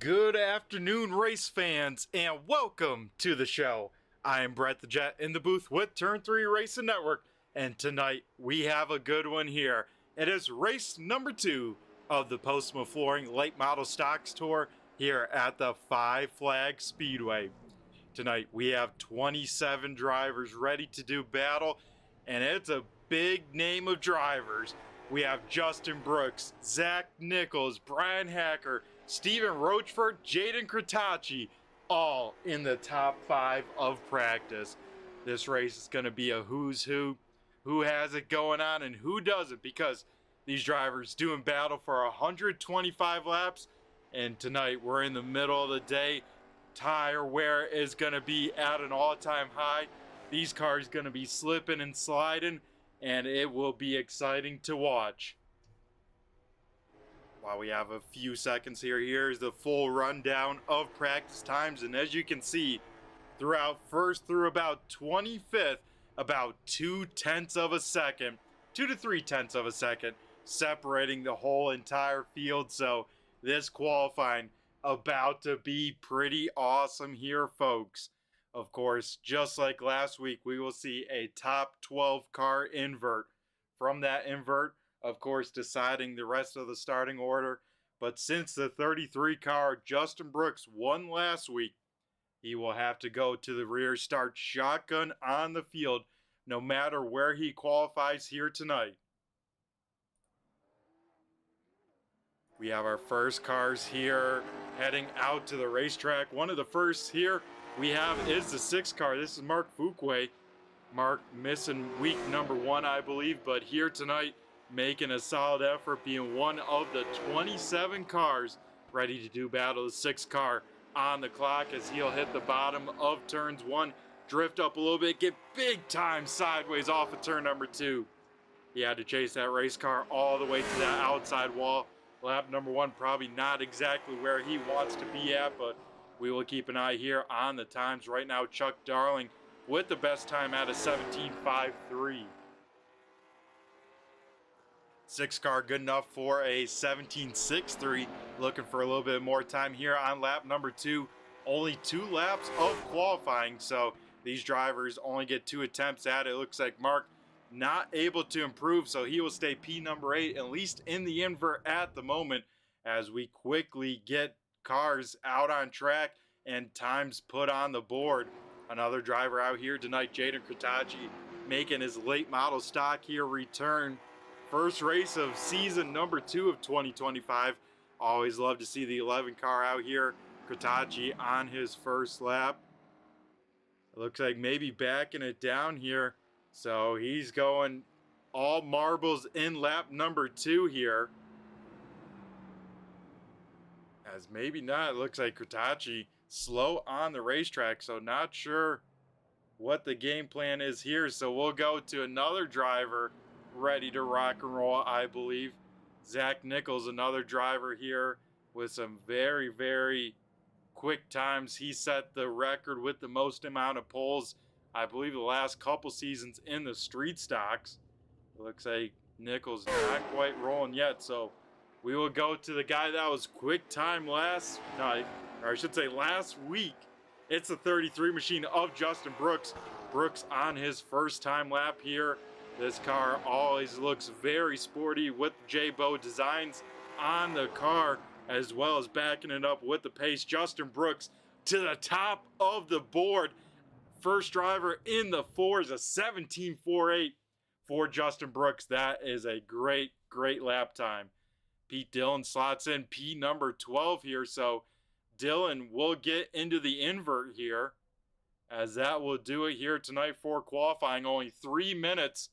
Good afternoon, race fans, and welcome to the show. I am Brett the Jet in the booth with Turn 3 Racing Network, and tonight we have a good one here. It is race number 2 of the Postma Flooring Late Model Stocks Tour here at the Five Flag Speedway. Tonight we have 27 drivers ready to do battle, and it's a big name of drivers. We have Justin Brooks, Zach Nichols, Brian Hacker, Steven Rochford, Jaden Kratachi, all in the top 5 of practice. This race is going to be a who's who has it going on and who doesn't, because these drivers doing battle for 125 laps, and tonight we're in the middle of the day. Tire wear is going to be at an all-time high. These cars going to be slipping and sliding, and it will be exciting to watch. While we have a few seconds here, here's the full rundown of practice times, and as you can see, throughout first through about 25th, about 2/10 of a second, 2 to 3/10 of a second, separating the whole entire field. So this qualifying about to be pretty awesome here, folks. Of course, just like last week, we will see a top 12 car invert. From that invert, of course, deciding the rest of the starting order. But since the 33 car Justin Brooks won last week, he will have to go to the rear start shotgun on the field, no matter where he qualifies here tonight. We have our first cars here heading out to the racetrack. One of the first here we have is the 6 car. This is Mark Fuquay. Mark missing week number 1, I believe, but here tonight making a solid effort, being one of the 27 cars ready to do battle. The 6 car on the clock as he'll hit the bottom of turns 1, drift up a little bit, get big time sideways off of turn number 2. He had to chase that race car all the way to that outside wall. Lap number 1 probably not exactly where he wants to be at, but we will keep an eye here on the times. Right now, Chuck Darling with the best time at a 17.53. 6 car good enough for a 17.63. Looking for a little bit more time here on lap number 2. Only 2 laps of qualifying, so these drivers only get 2 attempts at it. It looks like Mark not able to improve, so he will stay P number 8, at least in the invert at the moment, as we quickly get cars out on track and times put on the board. Another driver out here tonight, Jaden Kratachi, making his late model stock here return. First race of season number 2 of 2025. Always love to see the 11 car out here. Kratachi on his first lap. It looks like maybe backing it down here. So he's going all marbles in lap number 2 here. As maybe not, it looks like Kratachi slow on the racetrack, so not sure what the game plan is here. So we'll go to another driver ready to rock and roll, I believe. Zach Nichols, another driver here with some very, very quick times. He set the record with the most amount of poles, I believe, the last couple seasons in the street stocks. It looks like Nichols not quite rolling yet, so we will go to the guy that was quick time last week. It's the 33 machine of Justin Brooks. Brooks on his first time lap here. This car always looks very sporty with J-Bow designs on the car, as well as backing it up with the pace. Justin Brooks to the top of the board. First driver in the 4s, a 17.48 for Justin Brooks. That is a great, great lap time. Pete Dillon slots in P number 12 here, so Dillon will get into the invert here, as that will do it here tonight for qualifying. Only 3 minutes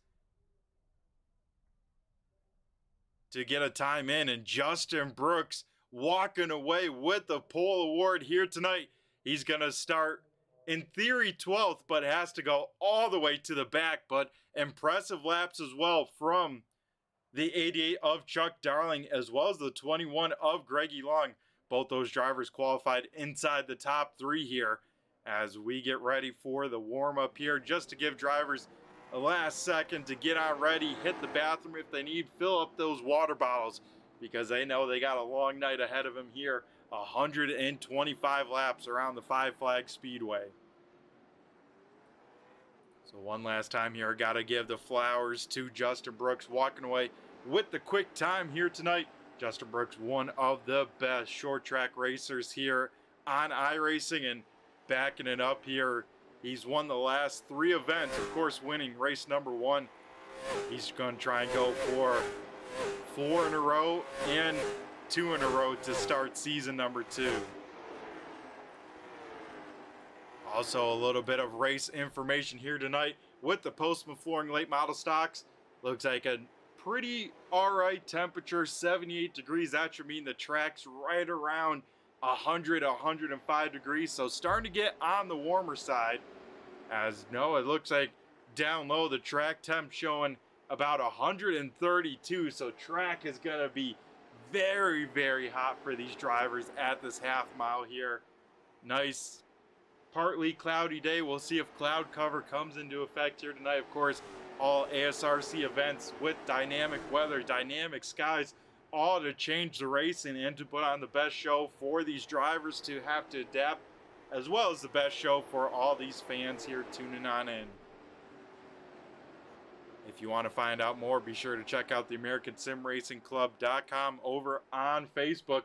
to get a time in, and Justin Brooks walking away with the pole award here tonight. He's going to start, in theory, 12th, but has to go all the way to the back. But impressive laps as well from the 88 of Chuck Darling, as well as the 21 of Greggy Long. Both those drivers qualified inside the top 3 here, as we get ready for the warm-up here, just to give drivers a last second to get on ready, hit the bathroom if they need, fill up those water bottles, because they know they got a long night ahead of them here 125 laps around the Five Flag Speedway. So one last time here, I gotta give the flowers to Justin Brooks, walking away with the quick time here tonight. Justin Brooks, one of the best short track racers here on iRacing, and backing it up here. He's won the last 3 events, of course winning race number 1. He's going to try and go for 4 in a row and 2 in a row to start season number 2. Also, a little bit of race information here tonight with the Postma flooring late model stocks. Looks like a pretty alright temperature, 78 degrees. That should mean the track's right around 100, 105 degrees. So starting to get on the warmer side. As no, it looks like down low the track temp showing about 132. So track is going to be very, very hot for these drivers at this half mile here. Nice partly cloudy day. We'll see if cloud cover comes into effect here tonight. Of course, all ASRC events with dynamic weather, dynamic skies, all to change the racing and to put on the best show for these drivers to have to adapt, as well as the best show for all these fans here tuning on in. If you want to find out more, be sure to check out the AmericanSimRacingClub.com over on Facebook,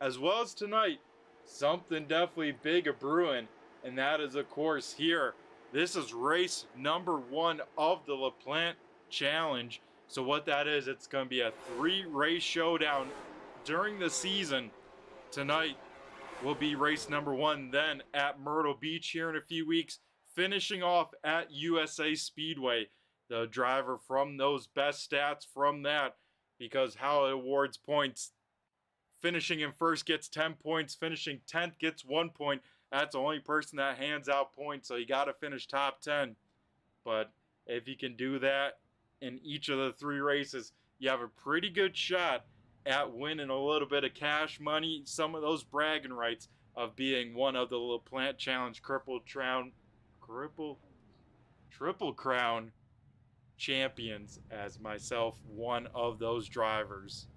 as well as tonight, something definitely big a brewing, and that is, of course, here. This is race number 1 of the LaPlante Challenge. So what that is, it's going to be a 3-race showdown during the season. Tonight will be race number 1, then at Myrtle Beach here in a few weeks, finishing off at USA Speedway. The driver from those best stats from that, because how it awards points, finishing in first gets 10 points, finishing 10th gets 1 point. That's the only person that hands out points, so you got to finish top 10. But if you can do that in each of the 3 races, you have a pretty good shot at winning a little bit of cash money, some of those bragging rights of being one of the LaPlante Challenge Triple Crown champions, as myself one of those drivers.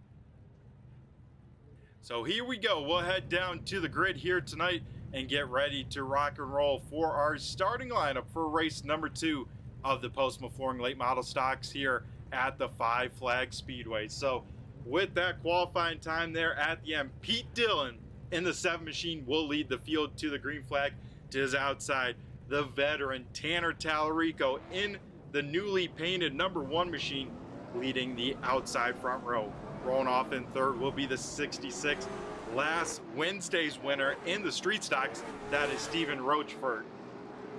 So here we go. We'll head down to the grid here tonight and get ready to rock and roll for our starting lineup for race number 2 of the Postma flooring late model stocks here at the Five Flag Speedway. So with that qualifying time there at the end, Pete Dillon in the 7 machine will lead the field to the green flag. To his outside, the veteran Tanner Tallarico in the newly painted number 1 machine leading the outside front row. Rolling off in third will be the 66 last Wednesday's winner in the street stocks. That is Stephen Rochford.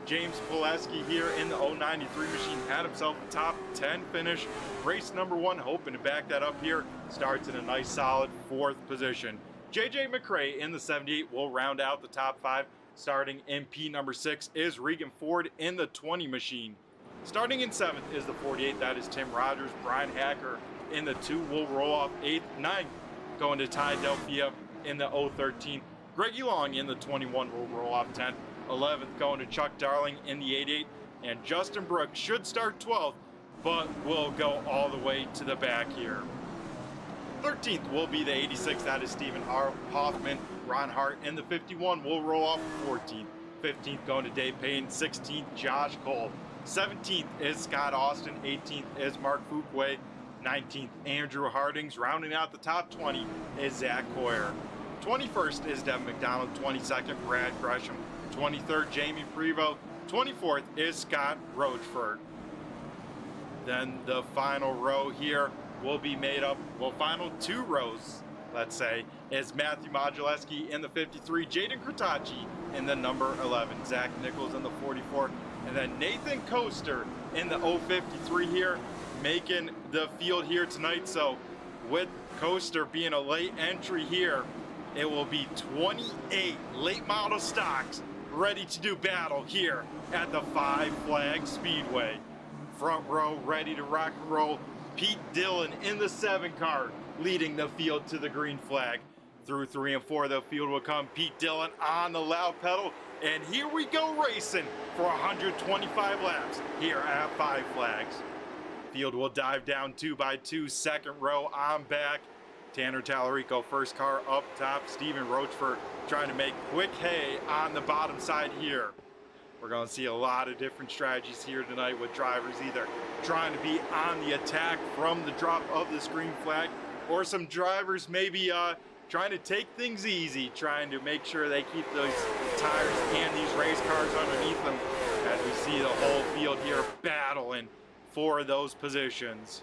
James Pileski here in the 093 machine had himself a top 10 finish. Race number 1, hoping to back that up here, starts in a nice solid 4th position. JJ McRae in the 78 will round out the top 5. Starting in P number 6 is Regan Ford in the 20 machine. Starting in 7th is the 48, that is Tim Rogers. Brian Hacker in the 2 will roll off 8th. 9th going to Ty Delphia in the 013. Greggy Long in the 21 will roll off 10th. 11th going to Chuck Darling in the 88. And Justin Brooks should start 12th, but will go all the way to the back here. 13th will be the 86, that is Stephen Hoffman. Ron Hart in the 51 will roll off 14th. 15th going to Dave Payne. 16th, Josh Cole. 17th is Scott Austin. 18th is Mark Fuquay. 19th, Andrew Hardings. Rounding out the top 20 is Zach Hoyer. 21st is Devin McDonald. 22nd, Brad Gresham. 23rd, Jamie Prevost. 24th is Scott Rochford. Then the final row here will be made up, well, final 2 rows, let's say, is Matthew Modulewski in the 53, Jaden Kratacci in the number 11, Zach Nichols in the 44, and then Nathan Coaster in the 053 here, making the field here tonight. So with Coaster being a late entry here, it will be 28 late model stocks ready to do battle here at the Five Flag Speedway. Front row ready to rock and roll. Pete Dillon in the 7 car leading the field to the green flag. Through 3 and 4 the field will come. Pete Dillon on the loud pedal, and here we go racing for 125 laps here at Five Flags. Field will dive down 2 by 2. Second row on back. Tanner Tallarico, first car up top. Steven Rochford trying to make quick hay on the bottom side here. We're going to see a lot of different strategies here tonight with drivers either trying to be on the attack from the drop of this green flag, or some drivers maybe trying to take things easy, trying to make sure they keep those tires and these race cars underneath them, as we see the whole field here battling for those positions.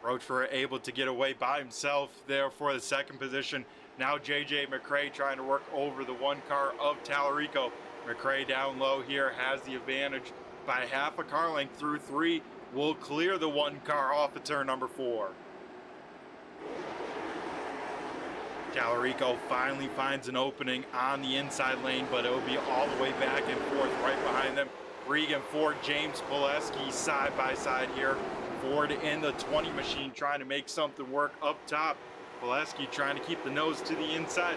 Rochford able to get away by himself there for the second position. Now JJ McRae trying to work over the one car of Tallarico. McRae down low here has the advantage by half a car length through 3. Will clear the one car off of turn number 4. Tallarico finally finds an opening on the inside lane, but it will be all the way back and forth right behind them. Regan Ford, James Pileski side by side here. Ford in the 20 machine trying to make something work up top. Pileski trying to keep the nose to the inside.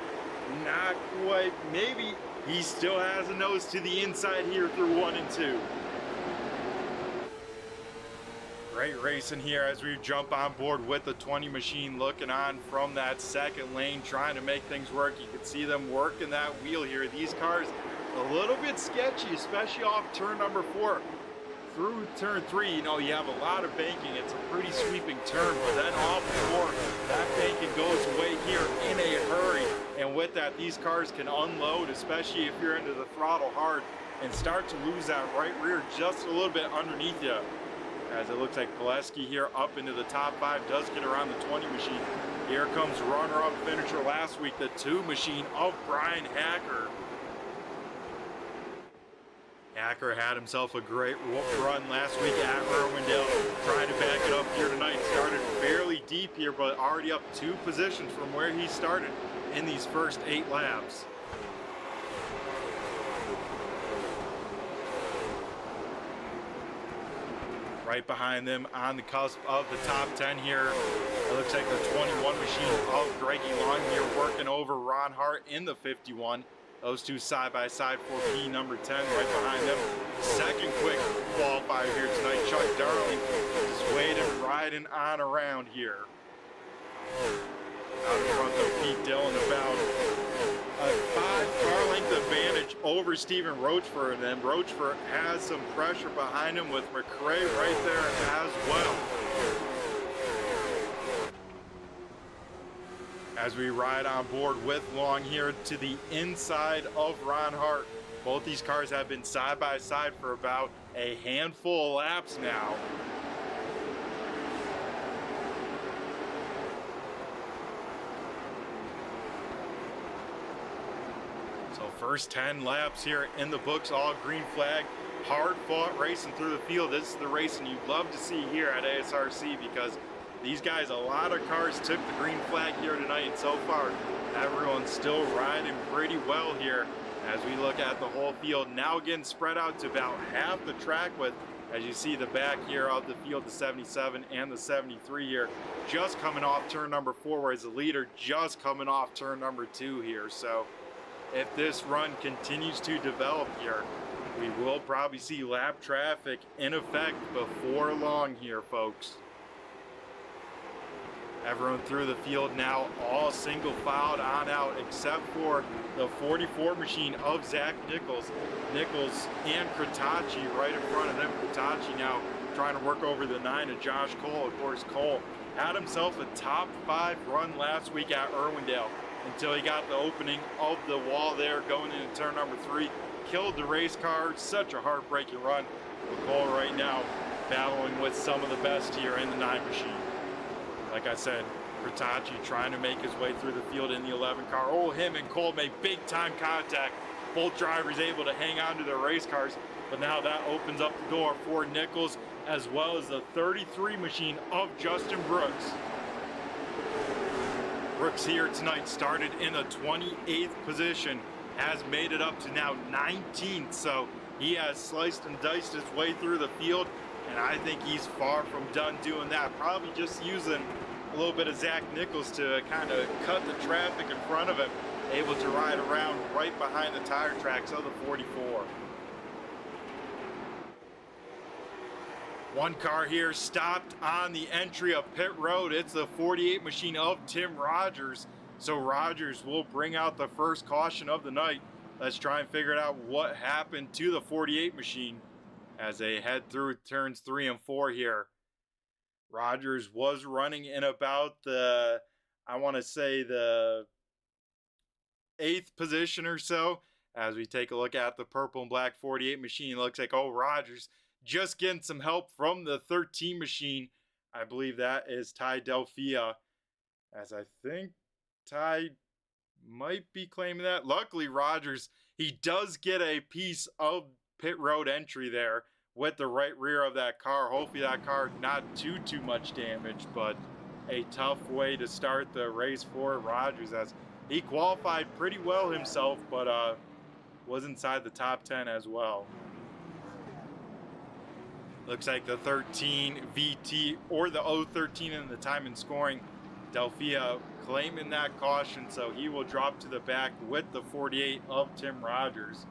Not quite. Maybe he still has a nose to the inside here through 1 and 2. Great racing here as we jump on board with the 20 machine, looking on from that second lane, trying to make things work. You can see them working that wheel here. These cars a little bit sketchy, especially off turn number 4. Through turn 3, you know, you have a lot of banking. It's a pretty sweeping turn, but then off the 4, that banking goes away here in a hurry. And with that, these cars can unload, especially if you're into the throttle hard, and start to lose that right rear just a little bit underneath you. As it looks like Pileski here up into the top 5 does get around the 20 machine. Here comes runner-up finisher last week, the 2 machine of Brian Hacker. Hacker had himself a great run last week at Irwindale, trying to back it up here tonight. Started fairly deep here, but already up 2 positions from where he started in these first 8 laps. Right behind them on the cusp of the top 10 here, it looks like the 21 machine of Greggy Long here working over Ron Hart in the 51. Those 2 side by side for P number 10 right behind them. Second quick qualifier here tonight, Chuck Darling just waiting, riding on around here. Out in front of Pete Dillon, about a 5 car length advantage over Steven Rochford, and then Rochford has some pressure behind him with McRae right there as well. As we ride on board with Long here to the inside of Ron Hart. Both these cars have been side by side for about a handful of laps now. So first 10 laps here in the books, all green flag. Hard fought racing through the field. This is the racing you'd love to see here at ASRC, because these guys, a lot of cars took the green flag here tonight, and so far everyone's still riding pretty well here as we look at the whole field. Now getting spread out to about half the track width, as you see the back here of the field, the 77 and the 73 here, just coming off turn number 4, whereas the leader just coming off turn number 2 here. So if this run continues to develop here, we will probably see lap traffic in effect before long here, folks. Everyone through the field now, all single filed on out, except for the 44 machine of Zach Nichols. Nichols and Kratacci right in front of them. Kratacci now trying to work over the 9 of Josh Cole. Of course, Cole had himself a top 5 run last week at Irwindale until he got the opening of the wall there going into turn number 3. Killed the race car. Such a heartbreaking run. Cole right now battling with some of the best here in the 9 machine. Like I said, Kratacci trying to make his way through the field in the 11 car. Oh, him and Cole made big time contact. Both drivers able to hang on to their race cars, but now that opens up the door for Nichols as well as the 33 machine of Justin Brooks. Brooks here tonight started in the 28th position, has made it up to now 19th, so he has sliced and diced his way through the field, and I think he's far from done doing that. Probably just using a little bit of Zach Nichols to kind of cut the traffic in front of him, able to ride around right behind the tire tracks of the 44. One car here stopped on the entry of pit road. It's the 48 machine of Tim Rogers. So Rogers will bring out the first caution of the night. Let's try and figure out what happened to the 48 machine as they head through turns 3 and 4 here. Rogers was running in about the, I want to say the 8th position or so. As we take a look at the purple and black 48 machine, it looks like, oh, Rogers just getting some help from the 13 machine. I believe that is Ty Delphia, as I think Ty might be claiming that. Luckily, Rogers, he does get a piece of pit road entry there with the right rear of that car. Hopefully that car not too much damage, but a tough way to start the race for Rogers, as he qualified pretty well himself, but was inside the top 10 as well. Looks like the 13 VT or the 013 in the time and scoring. Delphia claiming that caution, so he will drop to the back with the 48 of Tim Rogers.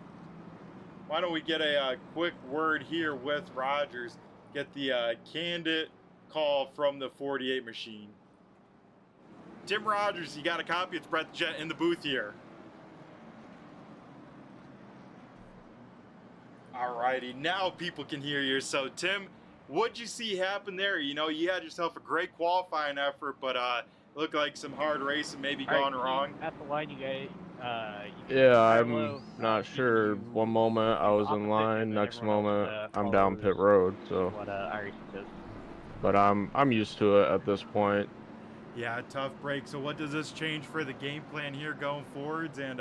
Why don't we get a quick word here with Rogers, get the candid call from the 48 machine. Tim Rogers, you got a copy? It's Brett the Jet in the booth here. Alrighty, now people can hear you. So Tim, what'd you see happen there? You know, you had yourself a great qualifying effort, but looked like some hard racing maybe gone wrong. At the line, you guys. Yeah, I'm not sure. One moment I was in line, next moment I'm down pit road. So, what IRC says. but I'm used to it at this point. Yeah, tough break. So what does this change for the game plan here going forwards? And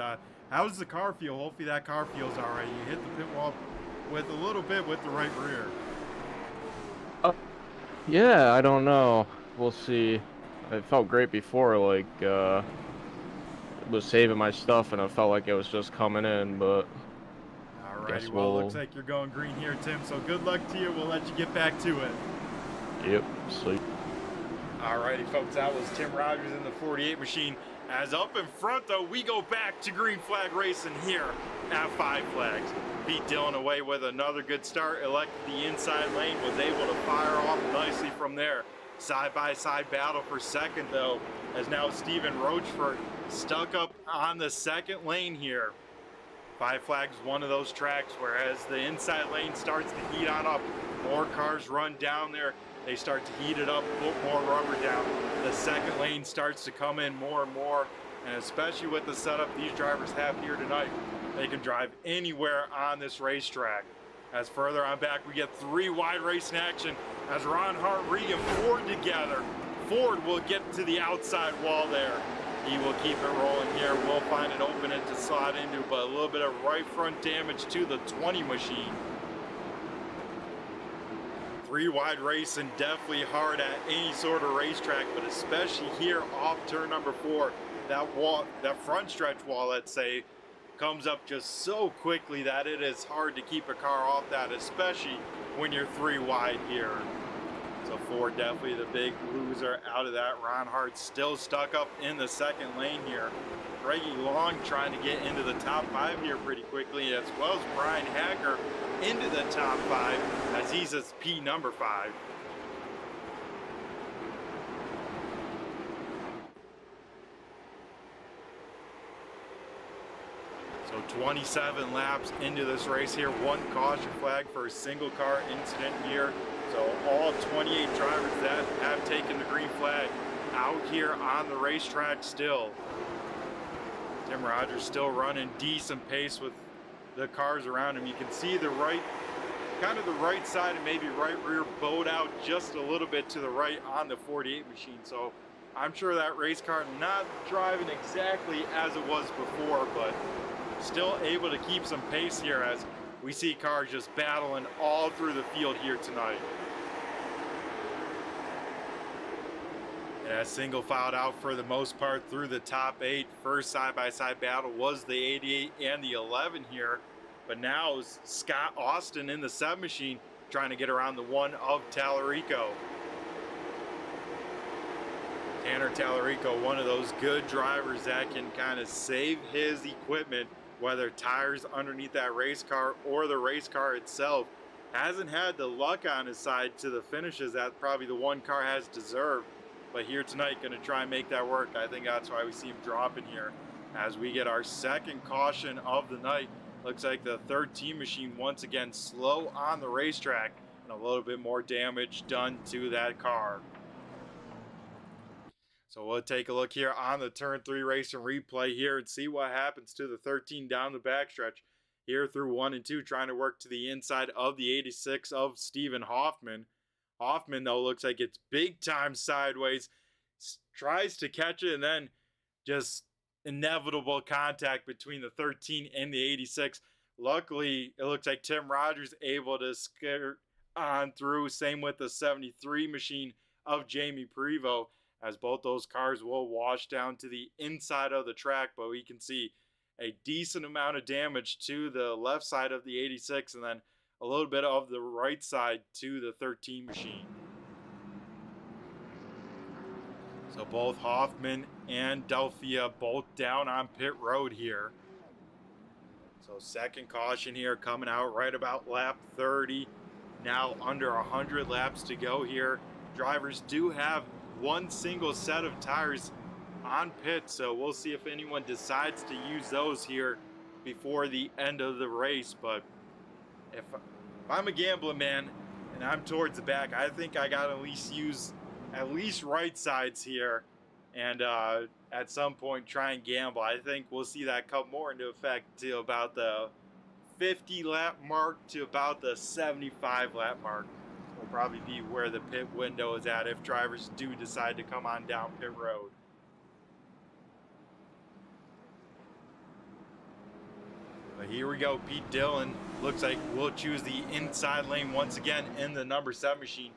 how does the car feel? Hopefully that car feels all right. You hit the pit wall with a little bit with the right rear. Yeah, I don't know. We'll see. It felt great before, like was saving my stuff, and it felt like it was just coming in. But alrighty, well, looks like you're going green here, Tim. So good luck to you. We'll let you get back to it. Yep. Sleep. Alrighty, folks, that was Tim Rogers in the 48 machine. As up in front, though, we go back to green flag racing here at Five Flags. Pete Dillon away with another good start. Elected the inside lane, was able to fire off nicely from there. Side-by-side battle for second, though, as now Stephen Rochford stuck up on the second lane here. Five Flags, one of those tracks where as the inside lane starts to heat on up, more cars run down there. They start to heat it up, put more rubber down. The second lane starts to come in more and more, and especially with the setup these drivers have here tonight, they can drive anywhere on this racetrack. As further on back, we get 3 wide racing action as Ron Hart, Reed, and Ford together. Ford will get to the outside wall there. He will keep it rolling here. We'll find an opening to slide into, but a little bit of right front damage to the 20 machine. 3 wide racing, definitely hard at any sort of racetrack, but especially here off turn number 4. That wall, that front stretch wall, let's say, comes up just so quickly that it is hard to keep a car off that, especially when you're 3 wide here. So Ford definitely the big loser out of that. Ron Hart still stuck up in the second lane here. Reggie Long trying to get into the top 5 here pretty quickly, as well as Brian Hacker into the top 5 as he's at P number 5. So 27 laps into this race here, 1 caution flag for a single car incident here. So all 28 drivers that have taken the green flag out here on the racetrack still. Tim Rogers still running decent pace with the cars around him. You can see the right, kind of the right side and maybe right rear bowed out just a little bit to the right on the 48 machine. So I'm sure that race car not driving exactly as it was before, but still able to keep some pace here as we see cars just battling all through the field here tonight. And as single filed out for the most part through the top 8. First side-by-side battle was the 88 and the 11 here. But now is Scott Austin in the 7 machine trying to get around the 1 of Tallarico. Tanner Tallarico, one of those good drivers that can kind of save his equipment, whether tires underneath that race car or the race car itself, hasn't had the luck on his side to the finishes that probably the one car has deserved. But here tonight, going to try and make that work. I think that's why we see him dropping here as we get our second caution of the night. Looks like the third team machine once again slow on the racetrack and a little bit more damage done to that car. So we'll take a look here on the turn 3 race and replay here and see what happens to the 13 down the backstretch here through 1 and 2, trying to work to the inside of the 86 of Stephen Hoffman. Hoffman, though, looks like it's big time sideways, tries to catch it, and then just inevitable contact between the 13 and the 86. Luckily, it looks like Tim Rogers able to skirt on through. Same with the 73 machine of Jamie Prevost, as both those cars will wash down to the inside of the track, but we can see a decent amount of damage to the left side of the 86 and then a little bit of the right side to the 13 machine. So both Hoffman and Delphia both down on pit road here. So second caution here coming out right about lap 30. Now under 100 laps to go here. Drivers do have one single set of tires on pit, so we'll see if anyone decides to use those here before the end of the race. But if I'm a gambling man and I'm towards the back, I think I gotta at least use at least right sides here and at some point try and gamble. I think we'll see that come more into effect to about the 50 lap mark to about the 75 lap mark. Will probably be where the pit window is at if drivers do decide to come on down pit road. But here we go. Pete Dillon looks like we'll choose the inside lane once again in the number 7 machine.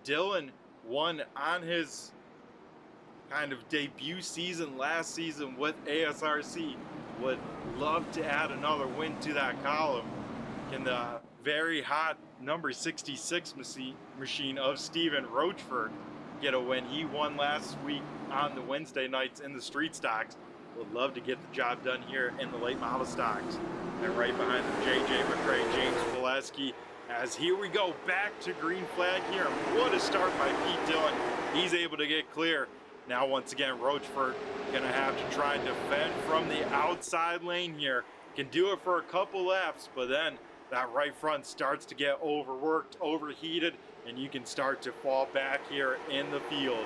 Dillon won on his kind of debut season last season with ASRC. Would love to add another win to that column. Can the very hot number 66 machine of Stephen Rochford get a win? He won last week on the Wednesday nights in the street stocks. Would love to get the job done here in the late model stocks. And right behind them, JJ McRae, James Pileski, as here we go back to green flag here. What a start by Pete Dillon. He's able to get clear. Now once again, Rochford gonna have to try and defend from the outside lane here. Can do it for a couple laps, but then that right front starts to get overworked, overheated, and you can start to fall back here in the field.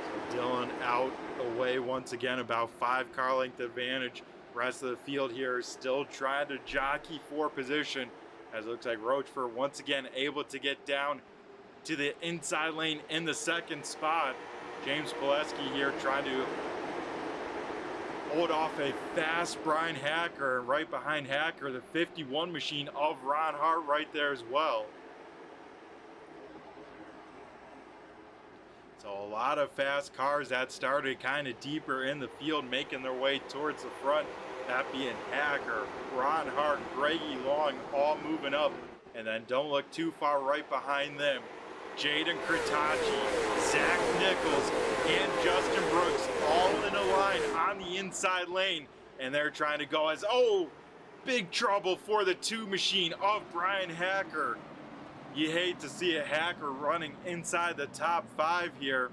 So Dillon out away once again, about 5 car length advantage. Rest of the field here still trying to jockey for position, as it looks like Rochford once again able to get down to the inside lane in the second spot. James Pileski here trying to hold off a fast Brian Hacker, and right behind Hacker, the 51 machine of Ron Hart right there as well. So a lot of fast cars that started kind of deeper in the field, making their way towards the front. That being Hacker, Ron Hart, Greggy Long, all moving up. And then don't look too far right behind them, Jaden Kritachi, Zach Nichols, and Justin Brooks all in a line on the inside lane. And they're trying to go as, oh, big trouble for the 2 machine of Brian Hacker. You hate to see a Hacker running inside the top 5 here,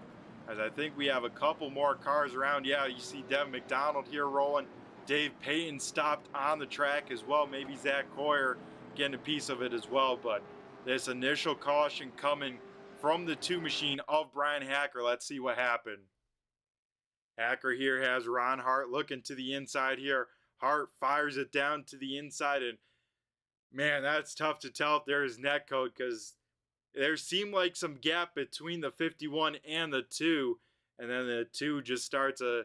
as I think we have a couple more cars around. Yeah, you see Devin McDonald here rolling. Dave Payton stopped on the track as well. Maybe Zach Coyer getting a piece of it as well. But this initial caution coming from the 2 machine of Brian Hacker. Let's see what happened. Hacker here has Ron Hart looking to the inside here. Hart fires it down to the inside, and man, that's tough to tell if there's net code, because there seemed like some gap between the 51 and the 2, and then the 2 just starts a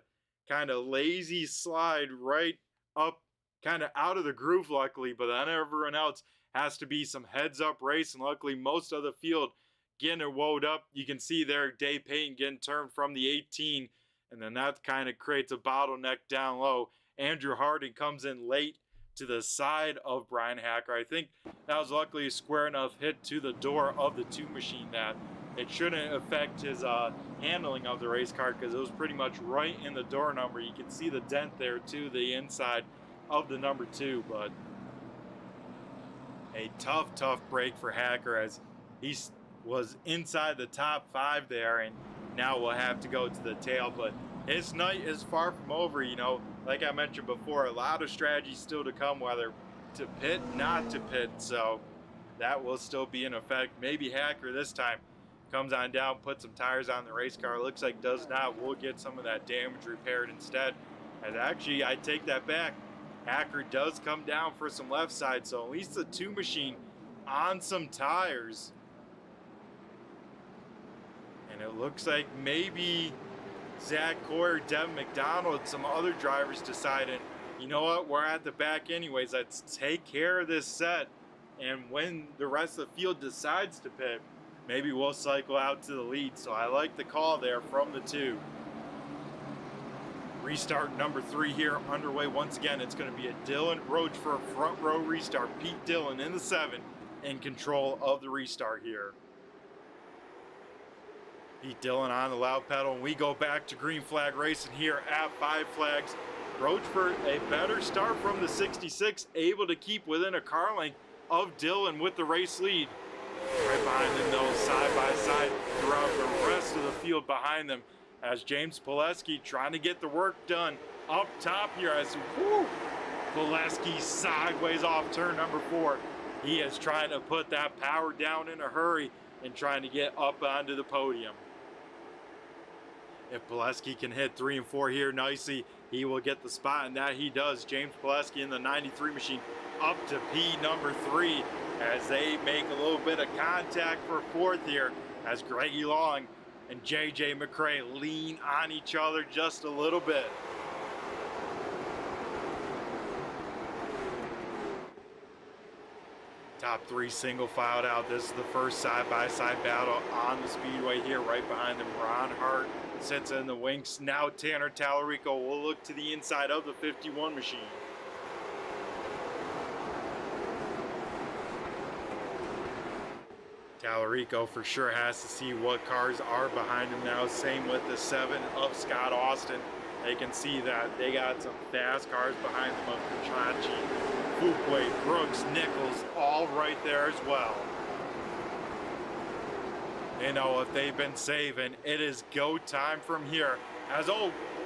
kind of lazy slide right up, kind of out of the groove, luckily, but then everyone else has to be some heads up race, and luckily most of the field getting it woed up. You can see there Dave Payton getting turned from the 18, and then that kind of creates a bottleneck down low. Andrew Harding comes in late to the side of Brian Hacker. I think that was luckily a square enough hit to the door of the 2 machine that it shouldn't affect his handling of the race car, because it was pretty much right in the door number. You can see the dent there to the inside of the number 2, but A tough break for Hacker as he was inside the top 5 there, and now we'll have to go to the tail. But his night is far from over. You know, like I mentioned before, a lot of strategies still to come, whether to pit, not to pit. So that will still be in effect. Maybe Hacker this time comes on down, puts some tires on the race car. Looks like does not. We'll get some of that damage repaired instead. And actually, I take that back. Hacker does come down for some left side, so at least the 2 machine on some tires. And it looks like maybe Zach Coyer, Devin McDonald, some other drivers decided, you know what, we're at the back anyways. Let's take care of this set. And when the rest of the field decides to pit, maybe we'll cycle out to the lead. So I like the call there from the 2. Restart number 3 here underway once again. It's going to be a Dylan Roach for a front row restart. Pete Dillon in the 7 in control of the restart here. Pete Dillon on the loud pedal, and we go back to green flag racing here at 5 flags. Roach for a better start from the 66, able to keep within a car length of Dillon with the race lead. Right behind them though, side by side throughout the rest of the field behind them, as James Pileski trying to get the work done up top here as Pileski sideways off turn number 4. He is trying to put that power down in a hurry and trying to get up onto the podium. If Pileski can hit 3 and 4 here nicely, he will get the spot, and that he does. James Pileski in the 93 machine up to P number 3 as they make a little bit of contact for 4th here as Greggy Long and JJ McRae lean on each other just a little bit. Top 3 single filed out. This is the first side-by-side battle on the speedway here. Right behind them, Ron Hart sits in the wings. Now Tanner Tallarico will look to the inside of the 51 machine. Tallarico for sure has to see what cars are behind him now. Same with the 7 of Scott Austin. They can see that they got some fast cars behind them of Kachachi, Fuquay, Brooks, Nichols, all right there as well. You know what they've been saving. It is go time from here. As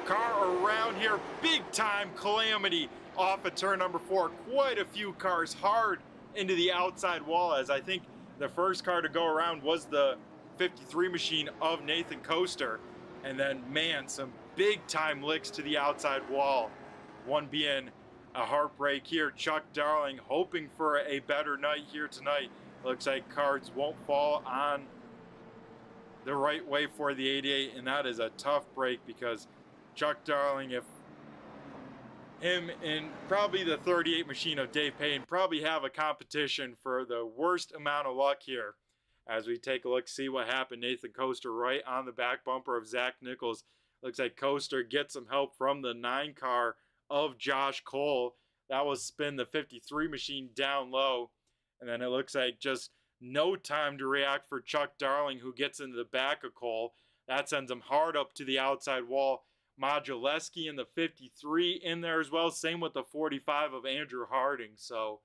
car around here, big time calamity off of turn number 4. Quite a few cars hard into the outside wall, as I think the first car to go around was the 53 machine of Nathan Coaster. And then, man, some big time licks to the outside wall. One being a heartbreak here. Chuck Darling hoping for a better night here tonight. Looks like cards won't fall on the right way for the 88, and that is a tough break because Chuck Darling, if him and probably the 38 machine of Dave Payne probably have a competition for the worst amount of luck here. As we take a look, see what happened. Nathan Coaster right on the back bumper of Zach Nichols. Looks like Coaster gets some help from the 9 car of Josh Cole. That was spin the 53 machine down low. And then it looks like just no time to react for Chuck Darling, who gets into the back of Cole. That sends him hard up to the outside wall. Modulewski in the 53 in there as well. Same with the 45 of Andrew Harding. So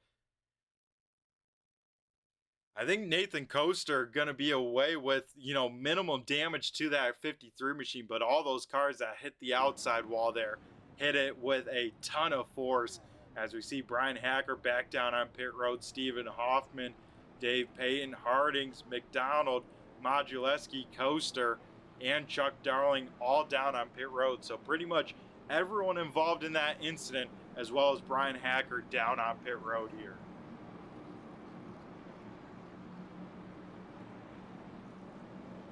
I think Nathan Coaster going to be away with, you know, minimum damage to that 53 machine. But all those cars that hit the outside wall there hit it with a ton of force. As we see Brian Hacker back down on pit road, Stephen Hoffman, Dave Payton, Hardings, McDonald, Modulewski, Coaster, and Chuck Darling all down on pit road. So pretty much everyone involved in that incident, as well as Brian Hacker, down on pit road here.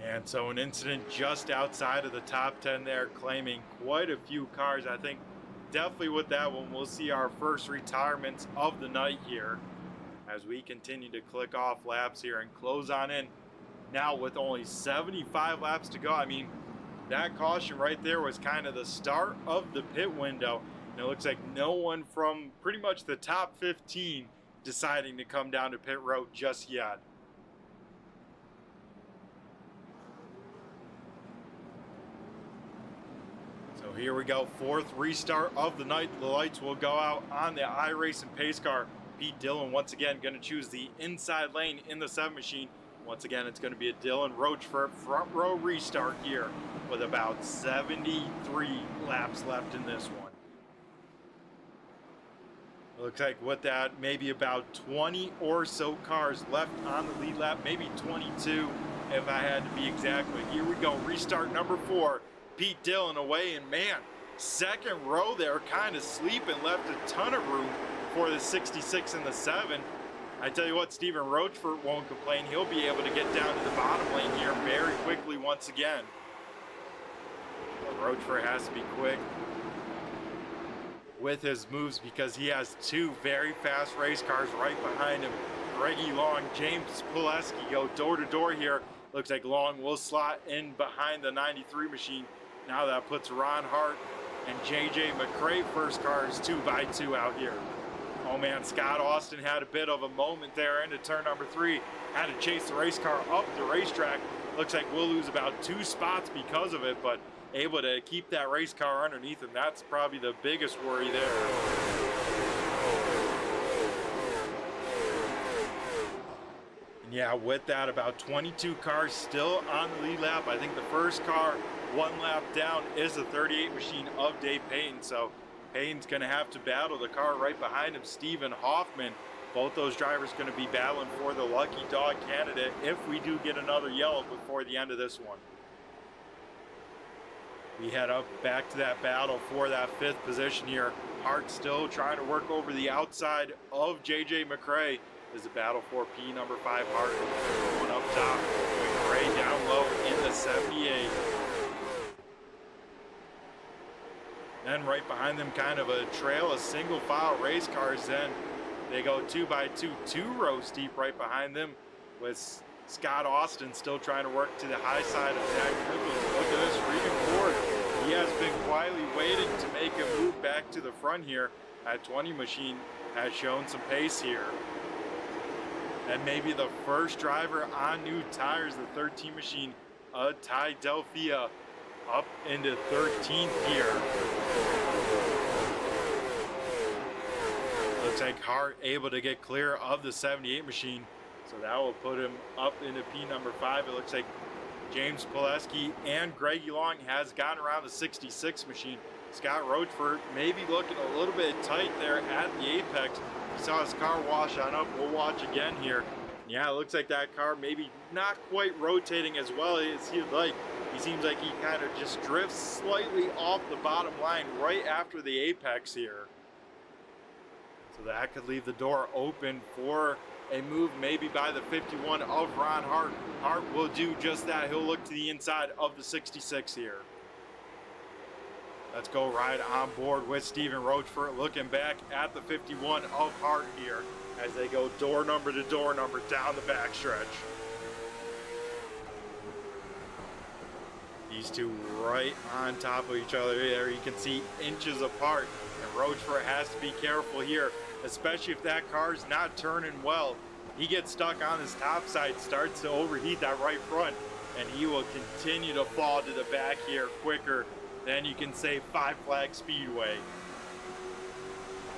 And so an incident just outside of the top 10 there, claiming quite a few cars. I think definitely with that one, we'll see our first retirements of the night here as we continue to click off laps here and close on in. Now with only 75 laps to go, I mean, that caution right there was kind of the start of the pit window. And it looks like no one from pretty much the top 15 deciding to come down to pit road just yet. So here we go, 4th restart of the night. The lights will go out on the iRacing pace car Pete Dillon once again going to choose the inside lane in the 7 machine. Once again, it's going to be a Dylan Roachford front row restart here with about 73 laps left in this one. Looks like with that, maybe about 20 or so cars left on the lead lap, maybe 22 if I had to be exact. But here we go, restart number 4. Pete Dillon away, and man, second row there, kind of sleeping, left a ton of room for the 66 and the 7. I tell you what, Steven Roachford won't complain. He'll be able to get down to the bottom lane here very quickly once again. But Roachford has to be quick with his moves because he has 2 very fast race cars right behind him. Greggy Long, James Pileski go door to door here. Looks like Long will slot in behind the 93 machine. Now that puts Ron Hart and JJ McCray first cars 2x2 out here. Oh man, Scott Austin had a bit of a moment there into turn number 3. Had to chase the race car up the racetrack. Looks like we'll lose about 2 spots because of it, but able to keep that race car underneath him. That's probably the biggest worry there. And yeah, with that, about 22 cars still on the lead lap. I think the first car 1 lap down is the 38 machine of Dave Payton. So Payton's going to have to battle the car right behind him, Stephen Hoffman. Both those drivers going to be battling for the lucky dog candidate if we do get another yellow before the end of this one. We head up back to that battle for that 5th position here. Hart still trying to work over the outside of JJ McCray. Is a battle for P number 5 Hart. One up top, McCray down low in the 78. Then right behind them, kind of a trail of single file race cars. Then they go 2x2, 2 rows deep right behind them, with Scott Austin still trying to work to the high side of Zach Nicholson. Look at this, Regan Ford. He has been quietly waiting to make a move back to the front here. At 20 machine has shown some pace here. And maybe the first driver on new tires, the 13 machine, Ty Delphia, up into 13th here. Looks like Hart able to get clear of the 78 machine. So that will put him up into P number 5. It looks like James Pileski and Greggy Long has gotten around the 66 machine. Scott Roachford maybe looking a little bit tight there at the apex. He saw his car wash on up. We'll watch again here. Yeah, it looks like that car maybe not quite rotating as well as he'd like. He seems like he kind of just drifts slightly off the bottom line right after the apex here. So that could leave the door open for a move maybe by the 51 of Ron Hart. Hart will do just that. He'll look to the inside of the 66 here. Let's go right on board with Stephen Roachford, looking back at the 51 of Hart here as they go door number to door number down the backstretch. These two right on top of each other there. You can see inches apart, and Roachford has to be careful here, especially if that car's not turning well. He gets stuck on his top side, starts to overheat that right front, and he will continue to fall to the back here quicker than you can say 5 Flag Speedway.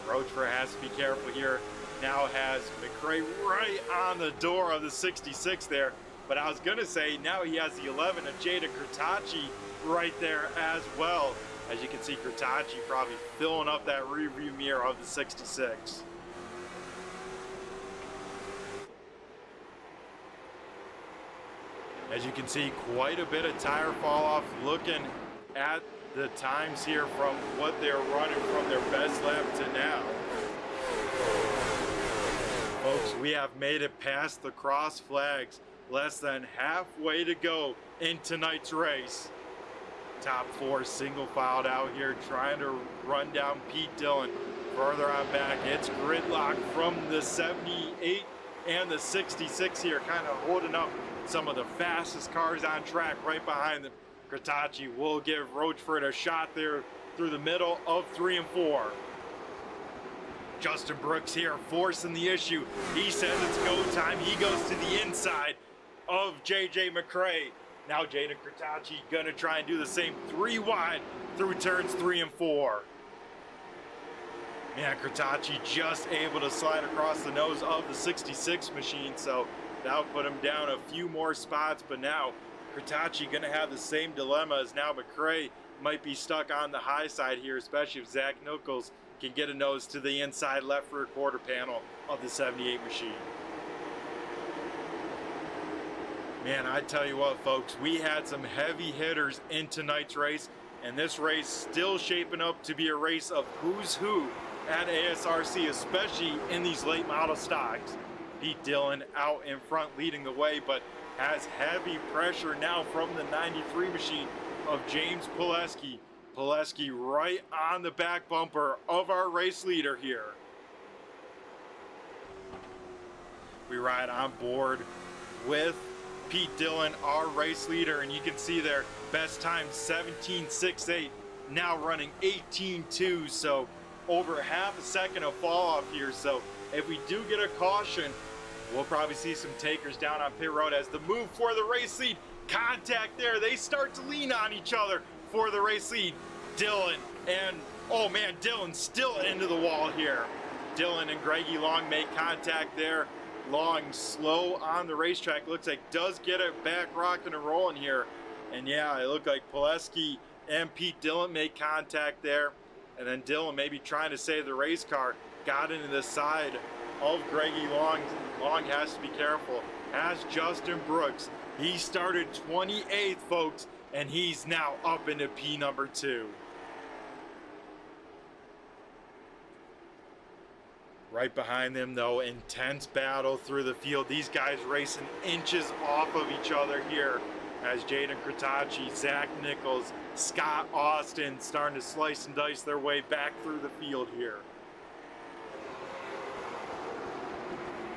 Roachford has to be careful here. Now has McCray right on the door of the 66 there. But I was gonna say now he has the 11 of Jada Kurtachi right there as well. As you can see, Kurtachi probably filling up that rearview mirror of the 66. As you can see, quite a bit of tire fall off. Looking at the times here from what they're running from their best lap to now. Folks, we have made it past the cross flags. Less than halfway to go in tonight's race. Top 4 single filed out here trying to run down Pete Dillon. Further on back, it's gridlock from the 78 and the 66 here, kind of holding up some of the fastest cars on track right behind them. Kurtachi will give Roachford a shot there through the middle of 3 and 4. Justin Brooks here forcing the issue. He says it's go time. He goes to the inside of JJ McCray. Now Jada Kurtachi gonna try and do the same 3 wide through turns 3 and 4. Man, Kritachi just able to slide across the nose of the 66 machine, so that'll put him down a few more spots. But now Kritachi gonna have the same dilemma as now McRae might be stuck on the high side here, especially if Zach Nichols can get a nose to the inside left rear quarter panel of the 78 machine. Man, I tell you what, folks, we had some heavy hitters in tonight's race, and this race still shaping up to be a race of who's who at ASRC, especially in these late model stocks. Pete Dillon out in front leading the way, but has heavy pressure now from the 93 machine of James Pileski. Pileski right on the back bumper of our race leader here. We ride on board with Pete Dillon, our race leader, and you can see their best time 17.68, now running 18.2, so over half a second of fall off here. So if we do get a caution, we'll probably see some takers down on pit road as the move for the race lead. Contact there. They start to lean on each other for the race lead. Dillon and, oh man, Dillon still into the wall here. Dillon and Greggy Long make contact there. Long slow on the racetrack. Looks like does get it back rocking and rolling here. And yeah, it looked like Pileski and Pete Dillon made contact there. And then Dillon, maybe trying to save the race car, got into the side of Greggy Long. Long has to be careful. As Justin Brooks, he started 28th, folks, and he's now up into P number 2. Right behind them, though, intense battle through the field. These guys racing inches off of each other here as Jaden Kritachi, Zach Nichols, Scott Austin starting to slice and dice their way back through the field here.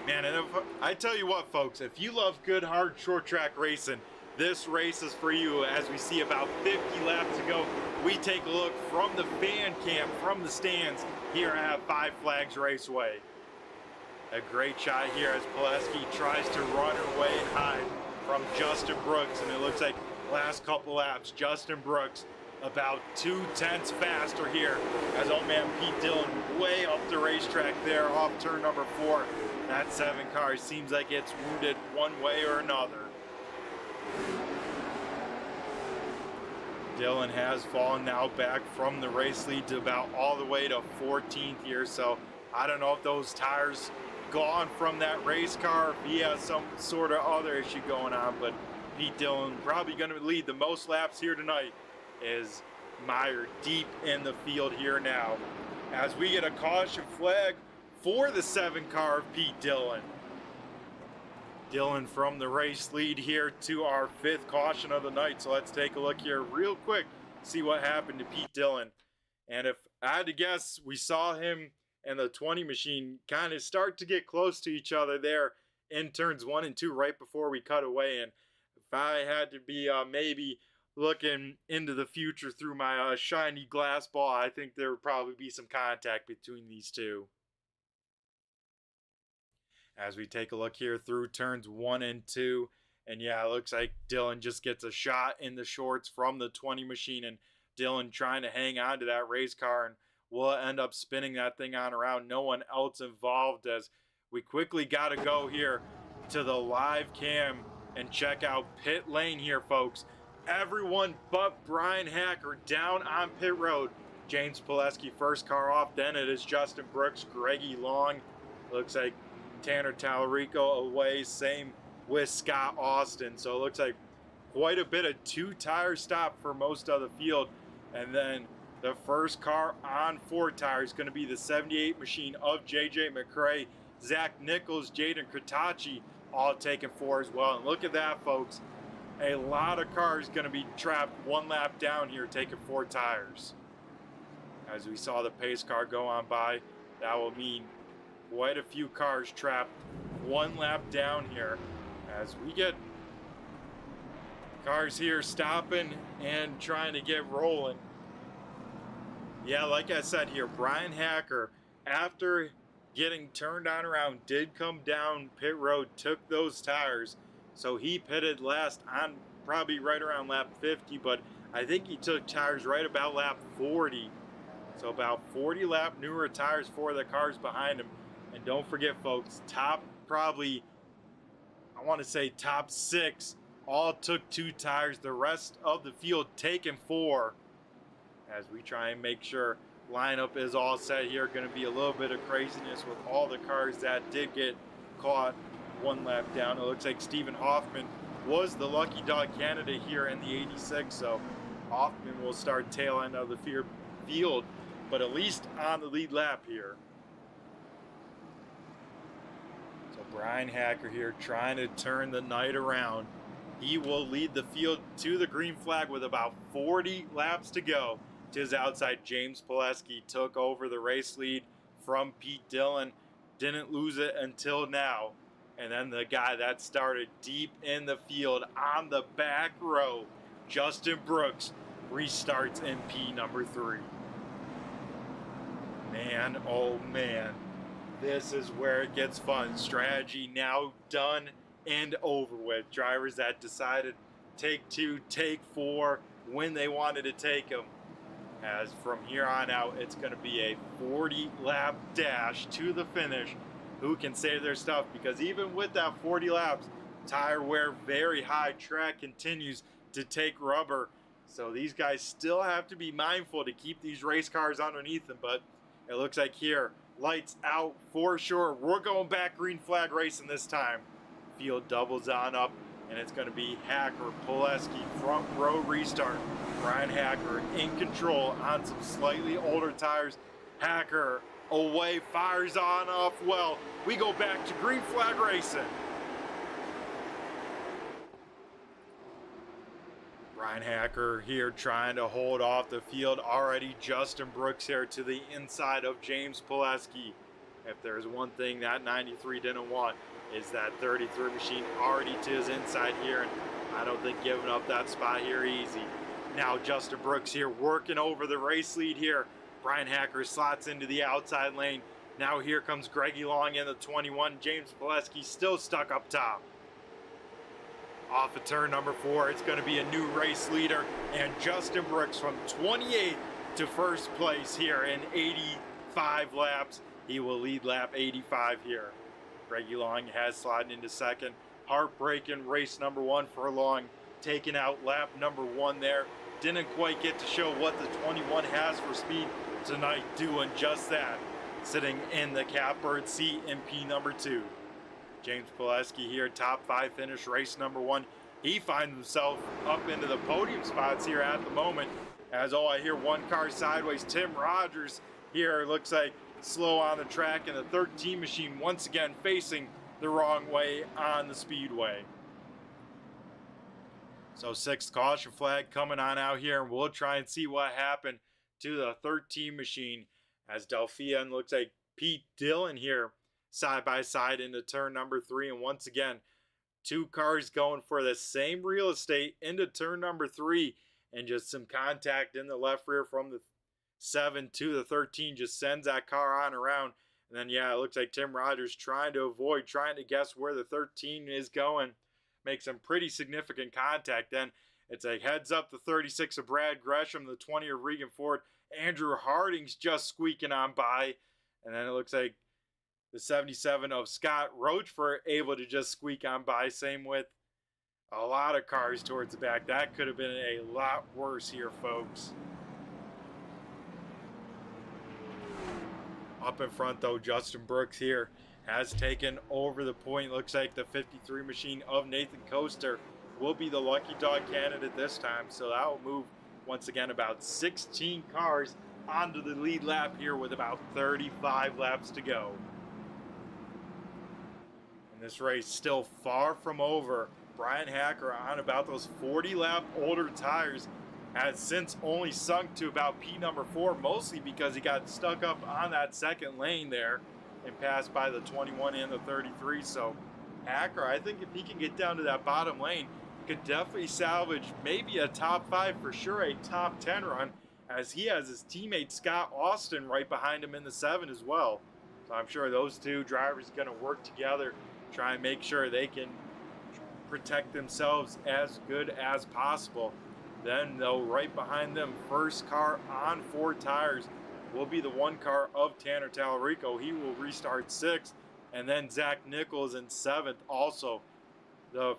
Man, and I tell you what, folks, if you love good, hard, short track racing, this race is for you. As we see about 50 laps to go, we take a look from the fan camp, from the stands here at Five Flags Raceway. A great shot here as Pileski tries to run away and hide from Justin Brooks, and it looks like last couple laps, Justin Brooks about 2/10 faster here as old man Pete Dillon way up the racetrack there off turn number 4. That 7 car seems like it's wounded one way or another. Dillon has fallen now back from the race lead to about all the way to 14th here, so I don't know if those tires gone from that race car, if he has some sort of other issue going on, but Pete Dillon probably going to lead the most laps here tonight is mired deep in the field here now as we get a caution flag for the 7 car of Pete Dillon. Dillon from the race lead here to our 5th caution of the night, so let's take a look here real quick, see what happened to Pete Dillon. And if I had to guess, we saw him and the 20 machine kind of start to get close to each other there in turns 1 and 2 right before we cut away. And if I had to be maybe looking into the future through my shiny glass ball, I think there would probably be some contact between these two. As we take a look here through turns 1 and 2, and yeah, it looks like Dillon just gets a shot in the shorts from the 20 machine, and Dillon trying to hang on to that race car, and we'll end up spinning that thing on around. No one else involved as we quickly got to go here to the live cam and check out pit lane here, folks. Everyone but Brian Hacker down on pit road. James Pileski first car off, then it is Justin Brooks, Greggy Long. Looks like Tanner Tallarico away, same with Scott Austin. So it looks like quite a bit of 2-tire stop for most of the field. And then the first car on 4 tires is going to be the 78 machine of JJ McRae, Zach Nichols, Jaden Kritachi, all taking 4 as well. And look at that, folks. A lot of cars going to be trapped 1 lap down here taking 4 tires. As we saw the pace car go on by, that will mean quite a few cars trapped 1 lap down here as we get cars here stopping and trying to get rolling. Yeah, like I said here, Brian Hacker, after getting turned on around, did come down pit road, took those tires. So he pitted last on probably right around lap 50, but I think he took tires right about lap 40. So about 40 lap newer tires for the cars behind him. And don't forget, folks, top probably, I want to say top 6 all took 2 tires. The rest of the field taking 4, as we try and make sure lineup is all set here. Going to be a little bit of craziness with all the cars that did get caught 1 lap down. It looks like Stephen Hoffman was the lucky dog candidate here in the 86, so Hoffman will start tail end of the field, but at least on the lead lap here. So Brian Hacker here trying to turn the night around. He will lead the field to the green flag with about 40 laps to go. To his outside, James Pileski took over the race lead from Pete Dillon. Didn't lose it until now. And then the guy that started deep in the field on the back row, Justin Brooks, restarts in P number 3. Man, oh man, this is where it gets fun. Strategy now done and over with. Drivers that decided take 2, take 4 when they wanted to take them. As from here on out, it's going to be a 40 lap dash to the finish. Who can save their stuff? Because even with that 40 laps, tire wear very high. Track continues to take rubber. So these guys still have to be mindful to keep these race cars underneath them. But it looks like here, lights out for sure. We're going back green flag racing this time. Field doubles on up, and it's going to be Hacker, Pileski, front row restart. Brian Hacker in control on some slightly older tires. Hacker away, fires on off well. We go back to green flag racing. Brian Hacker here trying to hold off the field. Already Justin Brooks here to the inside of James Pileski. If there's one thing that 93 didn't want, is that 33 machine already to his inside here, and I don't think giving up that spot here easy. Now Justin Brooks here working over the race lead here. Brian Hacker slots into the outside lane. Now here comes Greggy Long in the 21. James Pileski still stuck up top. Off of turn number 4, it's going to be a new race leader, and Justin Brooks from 28th to first place here in 85 laps. He will lead lap 85 here. Greggy Long has slotted into second. Heartbreaking race number 1 for Long, taking out lap number 1 there. Didn't quite get to show what the 21 has for speed tonight, doing just that. Sitting in the catbird seat in P number 2. James Pileski here, top 5 finish, race number 1. He finds himself up into the podium spots here at the moment. As I hear one car sideways, Tim Rogers here looks like slow on the track, and the 13 machine once again facing the wrong way on the speedway. So 6th caution flag coming on out here, and we'll try and see what happened to the 13 machine as Delphia and looks like Pete Dillon here side by side into turn number 3, and once again 2 cars going for the same real estate into turn number 3, and just some contact in the left rear from the 7 to the 13 just sends that car on around. And then yeah, it looks like Tim Rogers trying to avoid, trying to guess where the 13 is going. Makes some pretty significant contact. Then it's a heads up the 36 of Brad Gresham, the 20 of Regan Ford. Andrew Harding's just squeaking on by. And then it looks like the 77 of Scott Roachford able to just squeak on by. Same with a lot of cars towards the back. That could have been a lot worse here, folks. Up in front, though, Justin Brooks here has taken over the point. Looks like the 53 machine of Nathan Coaster will be the lucky dog candidate this time. So that will move, once again, about 16 cars onto the lead lap here with about 35 laps to go. And this race still far from over. Brian Hacker on about those 40 lap older tires has since only sunk to about P number 4, mostly because he got stuck up on that second lane there and passed by the 21 and the 33. So Hacker, I think if he can get down to that bottom lane, could definitely salvage maybe a top 5, for sure a top 10 run, as he has his teammate Scott Austin right behind him in the 7 as well. So I'm sure those 2 drivers are going to work together, try and make sure they can protect themselves as good as possible. Then, though, right behind them, first car on 4 tires will be the one car of Tanner Tallarico. He will restart 6th, and then Zach Nichols in 7th. Also, the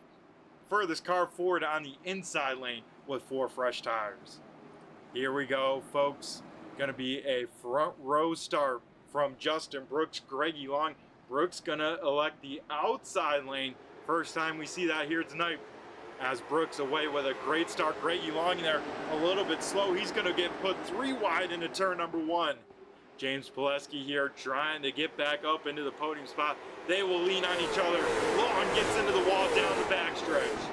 furthest car forward on the inside lane with 4 fresh tires. Here we go, folks. Going to be a front row start from Justin Brooks, Greggy Long. Brooks going to elect the outside lane. First time we see that here tonight. As Brooks away with a great start. Greggy Long there a little bit slow. He's going to get put 3 wide into turn number 1. James Pileski here trying to get back up into the podium spot. They will lean on each other. Long gets into the wall down the backstretch.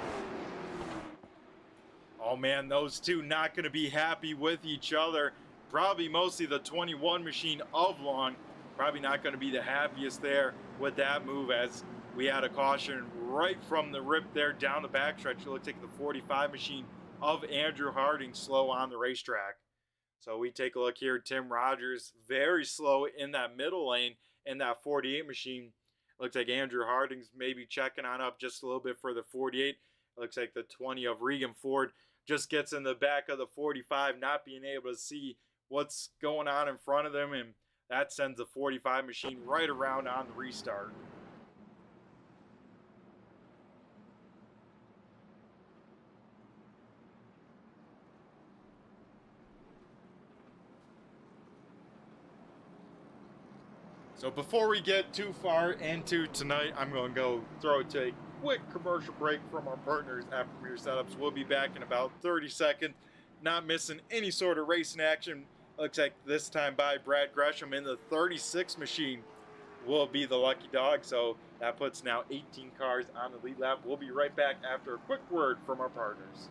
Oh man, those two not going to be happy with each other. Probably mostly the 21 machine of Long. Probably not going to be the happiest there with that move, as we had a caution right from the rip there down the backstretch. It looks like the 45 machine of Andrew Harding slow on the racetrack. So we take a look here. Tim Rogers very slow in that middle lane in that 48 machine. Looks like Andrew Harding's maybe checking on up just a little bit for the 48. Looks like the 20 of Regan Ford just gets in the back of the 45, not being able to see what's going on in front of them, and that sends the 45 machine right around on the restart. So before we get too far into tonight, I'm going to go take a quick commercial break from our partners at Premier Setups. We'll be back in about 30 seconds. Not missing any sort of racing action. Looks like this time by Brad Gresham in the 36 machine will be the lucky dog. So that puts now 18 cars on the lead lap. We'll be right back after a quick word from our partners.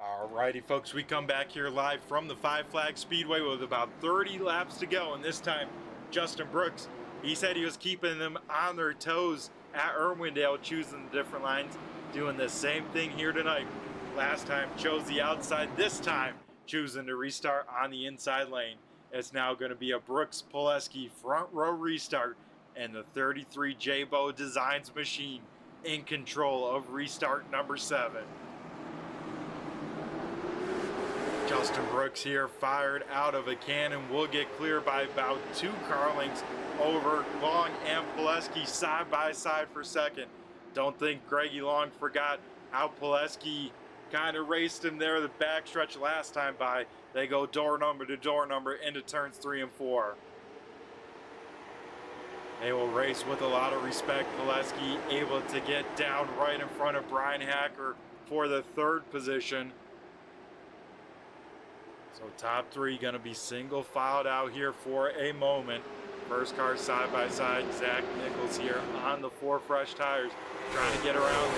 Alrighty, folks, we come back here live from the Five Flag Speedway with about 30 laps to go, and this time Justin Brooks, he said he was keeping them on their toes at Irwindale, choosing the different lines, doing the same thing here tonight. Last time chose the outside, this time choosing to restart on the inside lane. It's now going to be a Brooks Pileski front row restart, and the 33 J-Bo Designs machine in control of restart number 7. Justin Brooks here fired out of a cannon, will get clear by about 2 car lengths over Long and Pileski side by side for second. Don't think Greggy Long forgot how Pileski kind of raced him there the backstretch last time by. They go door number to door number into turns 3 and 4. They will race with a lot of respect. Pileski able to get down right in front of Brian Hacker for the 3rd position. So top 3 going to be single filed out here for a moment. First car side by side. Zach Nichols here on the 4 fresh tires, trying to get around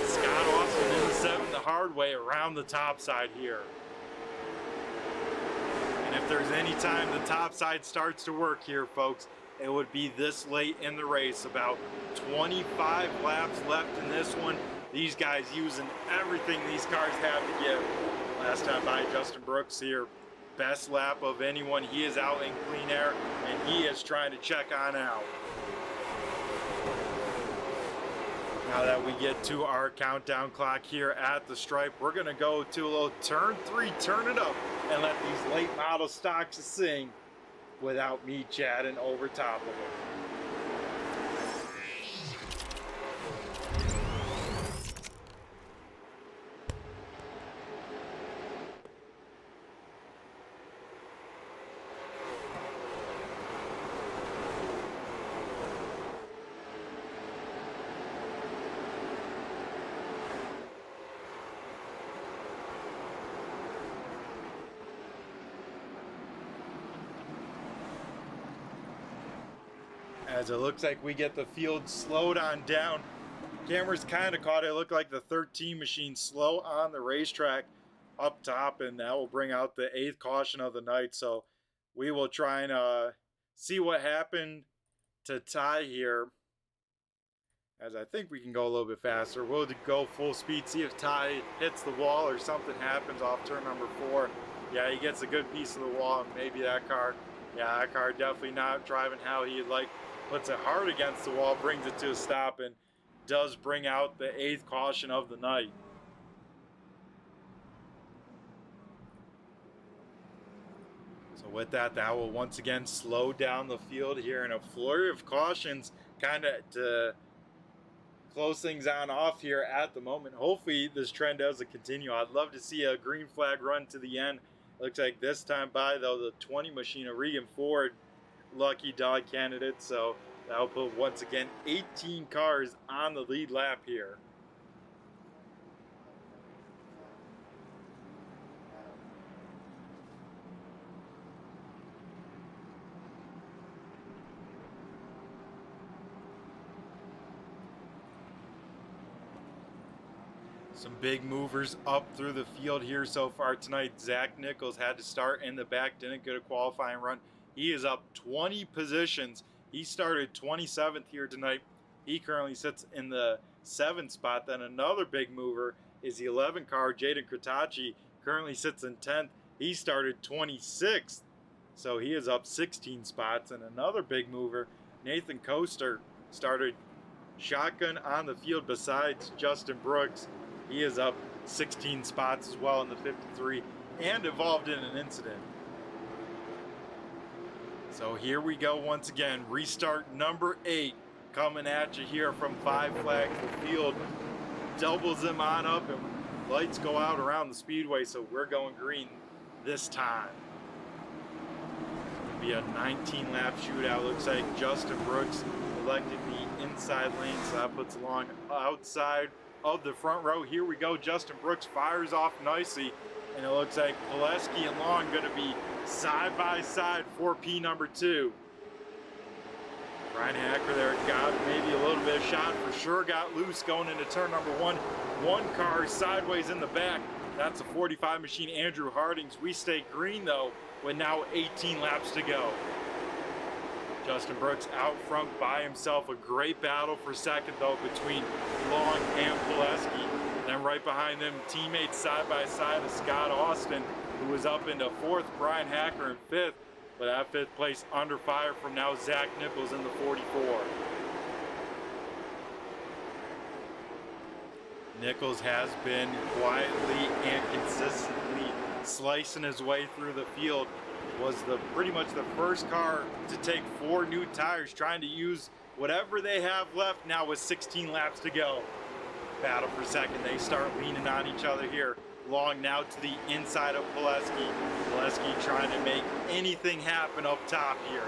Scott Austin in the 7th the hard way around the top side here. And if there's any time the top side starts to work here, folks, it would be this late in the race. About 25 laps left in this one. These guys using everything these cars have to give. Last time by Justin Brooks here, best lap of anyone. He is out in clean air, and he is trying to check on out. Now that we get to our countdown clock here at the stripe, we're going to go to a little turn 3, turn it up, and let these late model stocks sing without me chatting over top of it. As it looks like we get the field slowed on down. Cameras kind of caught it. It looked like the 13 machine slow on the racetrack. up top, and that will bring out the 8th caution of the night. So we will try and see what happened to Ty here, as I think we can go a little bit faster. We'll go full speed, see if Ty hits the wall or something happens off turn number 4. Yeah, he gets a good piece of the wall, and maybe that car, yeah, that car definitely not driving how he'd like. Puts it hard against the wall, brings it to a stop, and does bring out the 8th caution of the night. So with that, that will once again slow down the field here in a flurry of cautions, kind of to close things on off here at the moment. Hopefully this trend doesn't continue. I'd love to see a green flag run to the end. Looks like this time by, though, the 20 machine of Regan Ford, lucky dog candidate. So that'll put, once again, 18 cars on the lead lap here. Some big movers up through the field here so far tonight. Zach Nichols had to start in the back, didn't get a qualifying run. He is up 20 positions. He started 27th here tonight. He currently sits in the 7th spot. Then another big mover is the 11 car, Jaden Kratachi, currently sits in 10th. He started 26th, so he is up 16 spots. And another big mover, Nathan Coaster, started shotgun on the field besides Justin Brooks. He is up 16 spots as well in the 53 and involved in an incident. So here we go once again. Restart number 8 coming at you here from 5 flags. The field doubles them on up and lights go out around the speedway, so we're going green this time. It'll be a 19 lap shootout. Looks like Justin Brooks elected the inside lane, so that puts along outside of the front row. Here we go. Justin Brooks fires off nicely, and it looks like Pileski and Long going to be side by side for P number 2. Brian Hacker there got maybe a little bit of shot for sure, got loose going into turn number 1. One car sideways in the back. That's a 45 machine, Andrew Hardings. We stay green though with now 18 laps to go. Justin Brooks out front by himself. A great battle for second, though, between Long and Pileski. Then right behind them, teammates side by side of Scott Austin, who was up into 4th, Brian Hacker in 5th. But that 5th place under fire from now Zach Nichols in the 44. Nichols has been quietly and consistently slicing his way through the field. Was pretty much the first car to take 4 new tires, trying to use whatever they have left now with 16 laps to go. Battle for second. They start leaning on each other here. Long now to the inside of Pileski. Pileski trying to make anything happen up top here.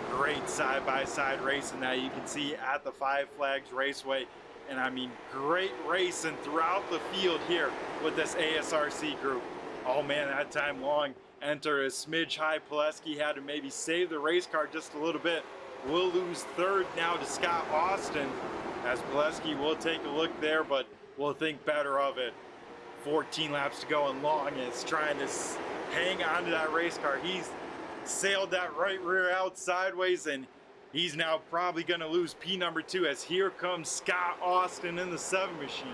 Great side-by-side racing that you can see at the 5 Flags Raceway. And I mean, great racing throughout the field here with this ASRC group. Oh man, that time Long enter a smidge high. Pileski had to maybe save the race car just a little bit. We'll lose 3rd now to Scott Austin, as Pileski will take a look there, but we'll think better of it. 14 laps to go, and Long is trying to hang on to that race car. He's sailed that right rear out sideways, and he's now probably going to lose P number 2, as here comes Scott Austin in the 7 machine.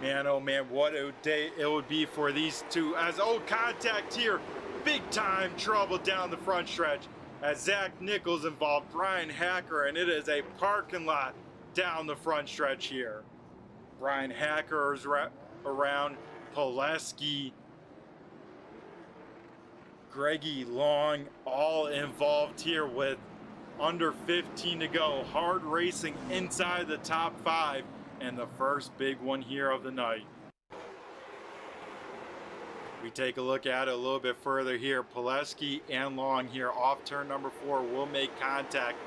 Man, oh man, what a day it would be for these two, as contact here. Big time trouble down the front stretch as Zach Nichols involved Brian Hacker, and it is a parking lot down the front stretch here. Brian Hacker is around, Pileski, Greggy Long, all involved here with under 15 to go. Hard racing inside the top 5, and the first big one here of the night. We take a look at it a little bit further here. Pileski and Long here off turn number 4 will make contact.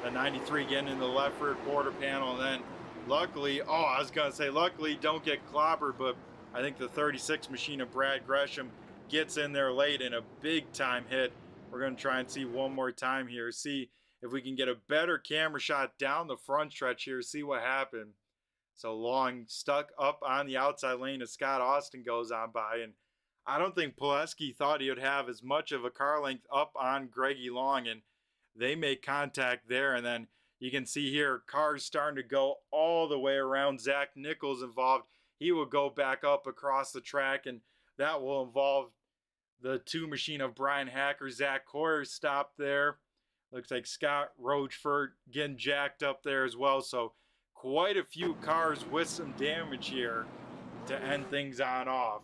The 93 getting in the left rear quarter panel, and then luckily, I was gonna say luckily don't get clobbered, but I think the 36 machine of Brad Gresham gets in there late in a big time hit. We're gonna try and see one more time here, see if we can get a better camera shot down the front stretch here, see what happened. So Long stuck up on the outside lane as Scott Austin goes on by. And I don't think Pileski thought he would have as much of a car length up on Greggy Long. And they make contact there. And then you can see here cars starting to go all the way around. Zach Nichols involved. He will go back up across the track. And that will involve the two machine of Brian Hacker. Zach Coyer stopped there. Looks like Scott Roachford getting jacked up there as well. So quite a few cars with some damage here to end things on off.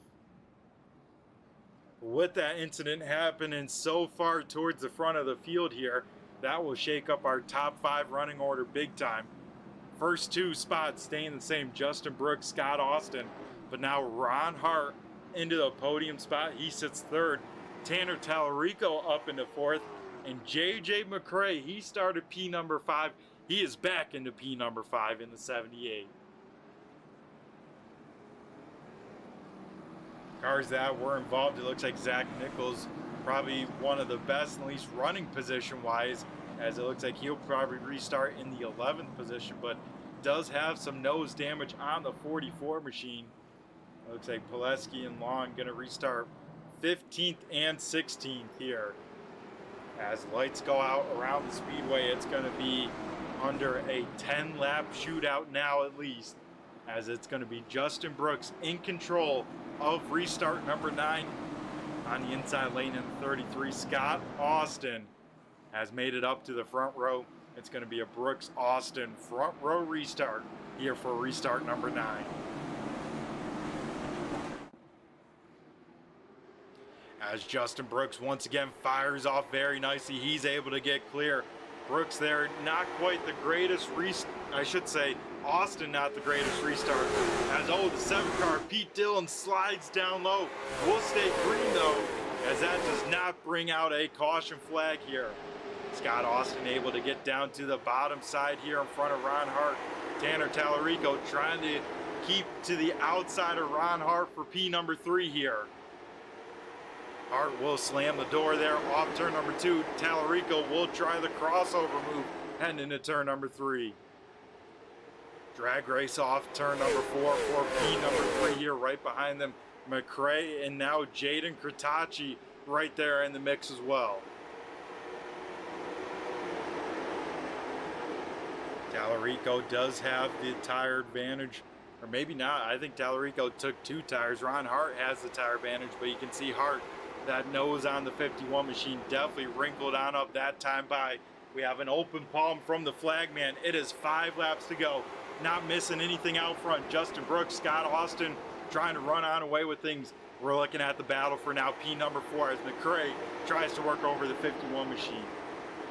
With that incident happening so far towards the front of the field here, that will shake up our top 5 running order big time. First 2 spots staying the same, Justin Brooks, Scott Austin, but now Ron Hart into the podium spot. He sits 3rd. Tanner Tallarico up into 4th. And JJ McCrae, he started P number 5. He is back into P number 5 in the 78. Cars that were involved, it looks like Zach Nichols, probably one of the best, at least running position-wise, as it looks like he'll probably restart in the 11th position, but does have some nose damage on the 44 machine. It looks like Pileski and Long going to restart 15th and 16th here. As lights go out around the speedway, it's going to be under a 10-lap shootout now at least, as it's going to be Justin Brooks in control of restart number 9 on the inside lane in 33. Scott Austin has made it up to the front row. It's going to be a Brooks Austin front row restart here for restart number 9. As Justin Brooks once again fires off very nicely, he's able to get clear. Brooks there, not quite the greatest I should say Austin not the greatest restart. As the 7 car Pete Dillon slides down low. Will stay green though, as that does not bring out a caution flag here. Scott Austin able to get down to the bottom side here in front of Ron Hart. Tanner Tallarico trying to keep to the outside of Ron Hart for P number 3 here. Hart will slam the door there off turn number 2. Tallarico will try the crossover move heading into turn number 3. Drag race off turn number 4 for P number 3 here right behind them. McCrae and now Jaden Kratachi right there in the mix as well. Tallarico does have the tire advantage, or maybe not. I think Tallarico took 2 tires. Ron Hart has the tire advantage, but you can see Hart, that nose on the 51 machine, definitely wrinkled on up that time by. We have an open palm from the flagman. It is 5 laps to go. Not missing anything out front. Justin Brooks, Scott Austin trying to run on away with things. We're looking at the battle for now P number 4 as McCrae tries to work over the 51 machine.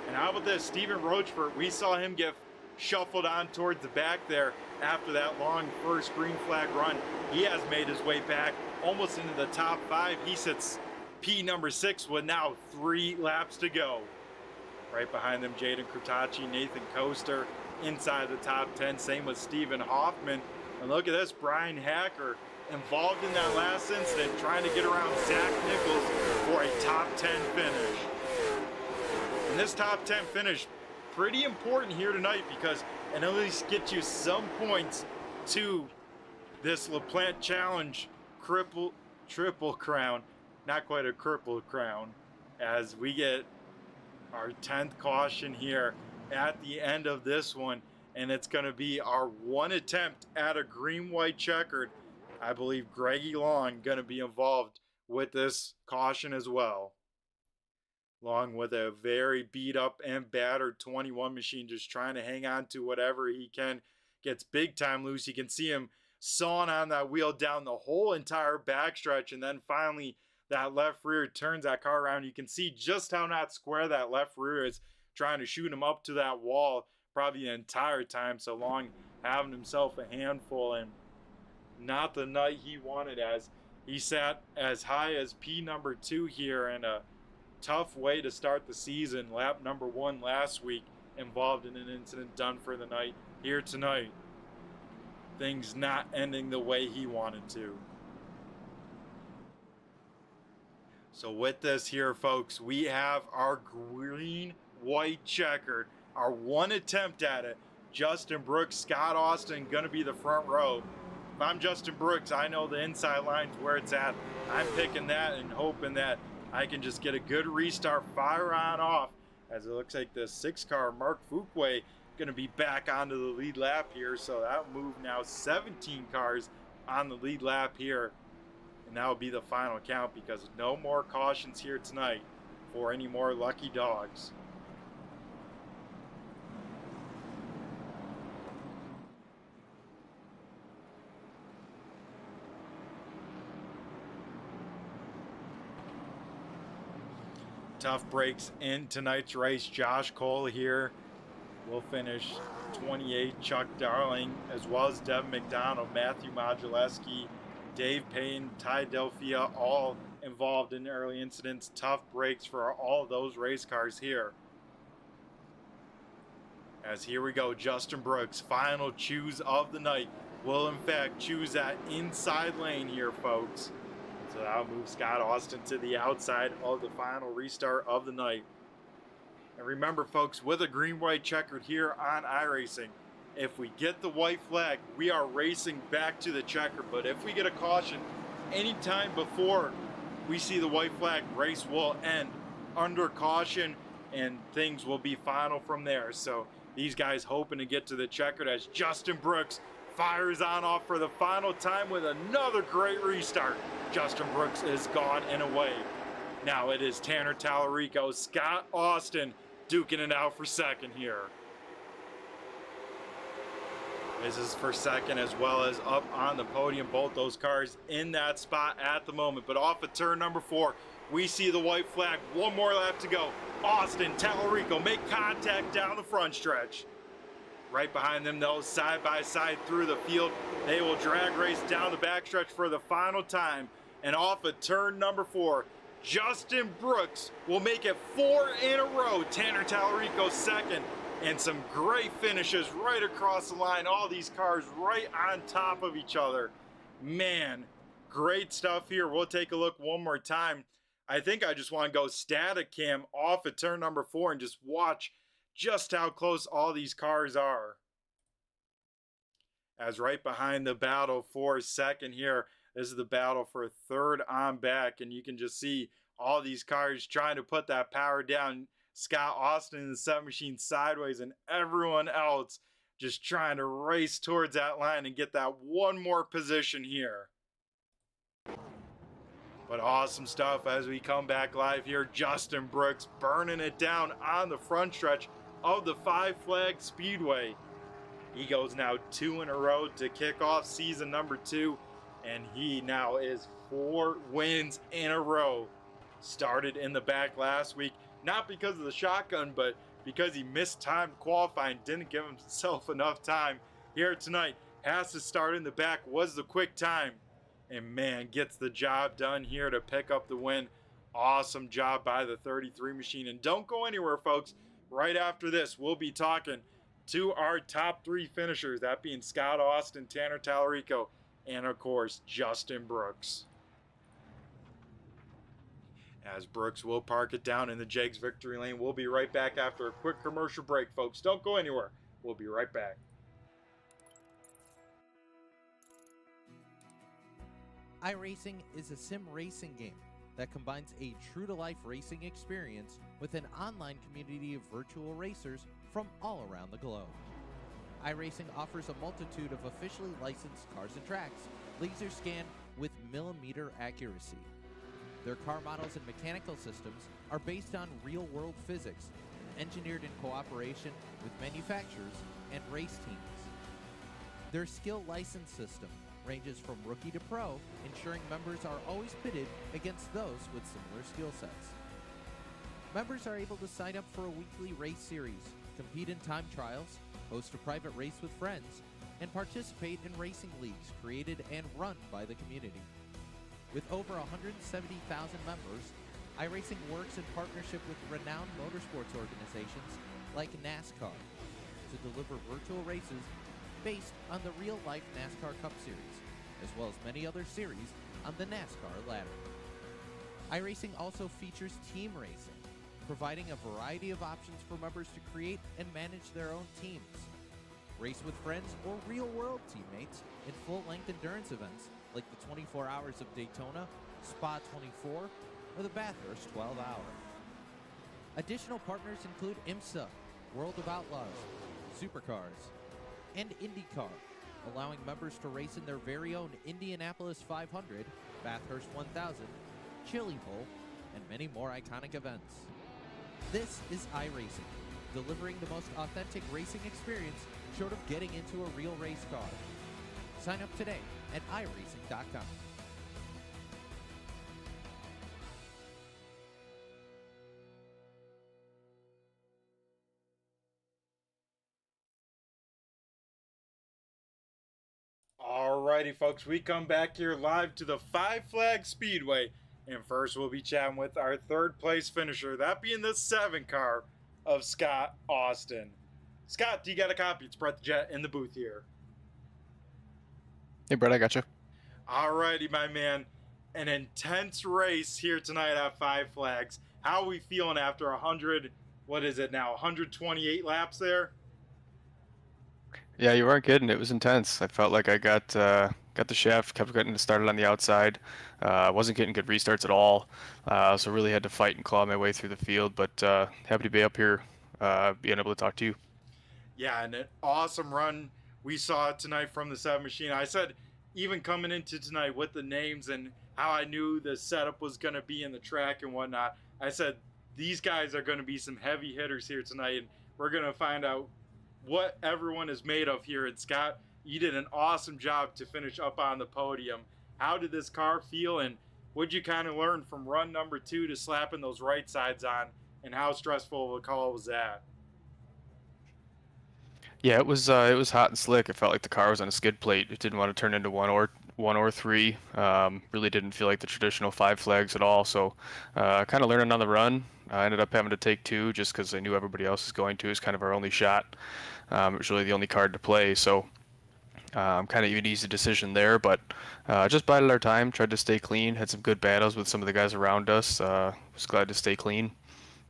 And how about this? Steven Roachford, we saw him get shuffled on towards the back there after that long first green flag run. He has made his way back almost into the top 5. He sits P number 6 with now 3 laps to go. Right behind them, Jaden Kratachi, Nathan Coaster inside the top 10. Same with Stephen Hoffman. And look at this, Brian Hacker involved in that last incident, trying to get around Zach Nichols for a top 10 finish. And this top 10 finish, pretty important here tonight because it at least gets you some points to this LaPlante Challenge triple crown. Not quite a crippled crown, as we get our 10th caution here at the end of this one, and it's going to be our 1 attempt at a green-white checkered. I believe Greggy Long going to be involved with this caution as well, along with a very beat up and battered 21 machine, just trying to hang on to whatever he can. Gets big time loose. You can see him sawing on that wheel down the whole entire backstretch, and then finally that left rear turns that car around. You can see just how not square that left rear is, trying to shoot him up to that wall probably the entire time. So Long having himself a handful, and not the night he wanted, as he sat as high as P number 2 here, and a tough way to start the season. Lap number 1 last week, involved in an incident, done for the night. Here tonight, things not ending the way he wanted to. So with this here, folks, we have our green-white checkered, our 1 attempt at it. Justin Brooks, Scott Austin gonna be the front row. If I'm Justin Brooks, I know the inside line's where it's at. I'm picking that and hoping that I can just get a good restart, fire on off, as it looks like the 6-car Mark Fuquay gonna be back onto the lead lap here. So that'll move now 17 cars on the lead lap here. And that will be the final count because no more cautions here tonight for any more lucky dogs. Tough breaks in tonight's race. Josh Cole here will finish 28. Chuck Darling, as well as Devin McDonald, Matthew Modulewski, Dave Payne, Ty Delphia, all involved in early incidents. Tough breaks for all of those race cars here. As here we go, Justin Brooks, final choose of the night, will in fact choose that inside lane here, folks. So that'll move Scott Austin to the outside of the final restart of the night. And remember, folks, with a green-white checkered here on iRacing, if we get the white flag, we are racing back to the checker. But if we get a caution anytime before we see the white flag, race will end under caution and things will be final from there. So these guys hoping to get to the checkered as Justin Brooks fires on off for the final time with another great restart. Justin Brooks is gone and away. Now it is Tanner Tallarico, Scott Austin duking it out for second here. This is for second as well as up on the podium. Both those cars in that spot at the moment. But off of turn number 4, we see the white flag. One more lap to go. Austin, Tallarico make contact down the front stretch. Right behind them, though, side by side through the field. They will drag race down the backstretch for the final time. And off of turn number 4, Justin Brooks will make it 4 in a row. Tanner Tallarico second. And some great finishes right across the line. All these cars right on top of each other. Man, great stuff here. We'll take a look one more time. I think I just want to go static cam off at turn number 4 and just watch just how close all these cars are. As right behind the battle for second here, this is the battle for third on back. And you can just see all these cars trying to put that power down. Scott Austin in the 7 machine sideways and everyone else just trying to race towards that line and get that one more position here. But awesome stuff as we come back live here. Justin Brooks burning it down on the front stretch of the 5 Flag Speedway. He goes now 2 in a row to kick off season number 2. And he now is 4 wins in a row. Started in the back last week. Not because of the shotgun, but because he missed time qualifying, didn't give himself enough time here tonight. Has to start in the back, was the quick time. And man, gets the job done here to pick up the win. Awesome job by the 33 machine. And don't go anywhere, folks. Right after this, we'll be talking to our top 3 finishers. That being Scott Austin, Tanner Tallarico, and of course, Justin Brooks. As Brooks will park it down in the Jags victory lane. We'll be right back after a quick commercial break, folks. Don't go anywhere. We'll be right back. iRacing is a sim racing game that combines a true-to-life racing experience with an online community of virtual racers from all around the globe. iRacing offers a multitude of officially licensed cars and tracks, laser scanned with millimeter accuracy. Their car models and mechanical systems are based on real-world physics, engineered in cooperation with manufacturers and race teams. Their skill license system ranges from rookie to pro, ensuring members are always pitted against those with similar skill sets. Members are able to sign up for a weekly race series, compete in time trials, host a private race with friends, and participate in racing leagues created and run by the community. With over 170,000 members, iRacing works in partnership with renowned motorsports organizations like NASCAR to deliver virtual races based on the real-life NASCAR Cup Series, as well as many other series on the NASCAR ladder. iRacing also features team racing, providing a variety of options for members to create and manage their own teams. Race with friends or real-world teammates in full-length endurance events like the 24 Hours of Daytona, Spa 24, or the Bathurst 12 Hour. Additional partners include IMSA, World of Outlaws, Supercars, and IndyCar, allowing members to race in their very own Indianapolis 500, Bathurst 1000, Chili Bowl, and many more iconic events. This is iRacing, delivering the most authentic racing experience short of getting into a real race car. Sign up today at iRacing.com. Alrighty, folks, we come back here live to the Five Flag Speedway, and first we'll be chatting with our third place finisher, that being the 7 car of Scott Austin. Scott, do you got a copy? It's Brett the Jet in the booth here. Hey, Brett, I got you. Alrighty, my man. An intense race here tonight at Five Flags. How are we feeling after 128 laps there? Yeah, you weren't kidding. It was intense. I felt like I got the shaft, kept getting started on the outside. Wasn't getting good restarts at all. So really had to fight and claw my way through the field. But happy to be up here, being able to talk to you. Yeah, and an awesome run we saw tonight from the 7 machine. I said, even coming into tonight with the names and how I knew the setup was going to be in the track and whatnot, I said, these guys are going to be some heavy hitters here tonight, and we're going to find out what everyone is made of here. And Scott, you did an awesome job to finish up on the podium. How did this car feel, and what'd you kind of learn from run number 2 to slapping those right sides on, and how stressful of a call was that? Yeah, it was hot and slick. It felt like the car was on a skid plate. It didn't want to turn into one or three. Really didn't feel like the traditional 5 flags at all. So kind of learning on the run. I ended up having to take 2 just because I knew everybody else was going to. It was kind of our only shot. It was really the only card to play. So kind of an easy decision there. But just bided our time, tried to stay clean. Had some good battles with some of the guys around us. Was glad to stay clean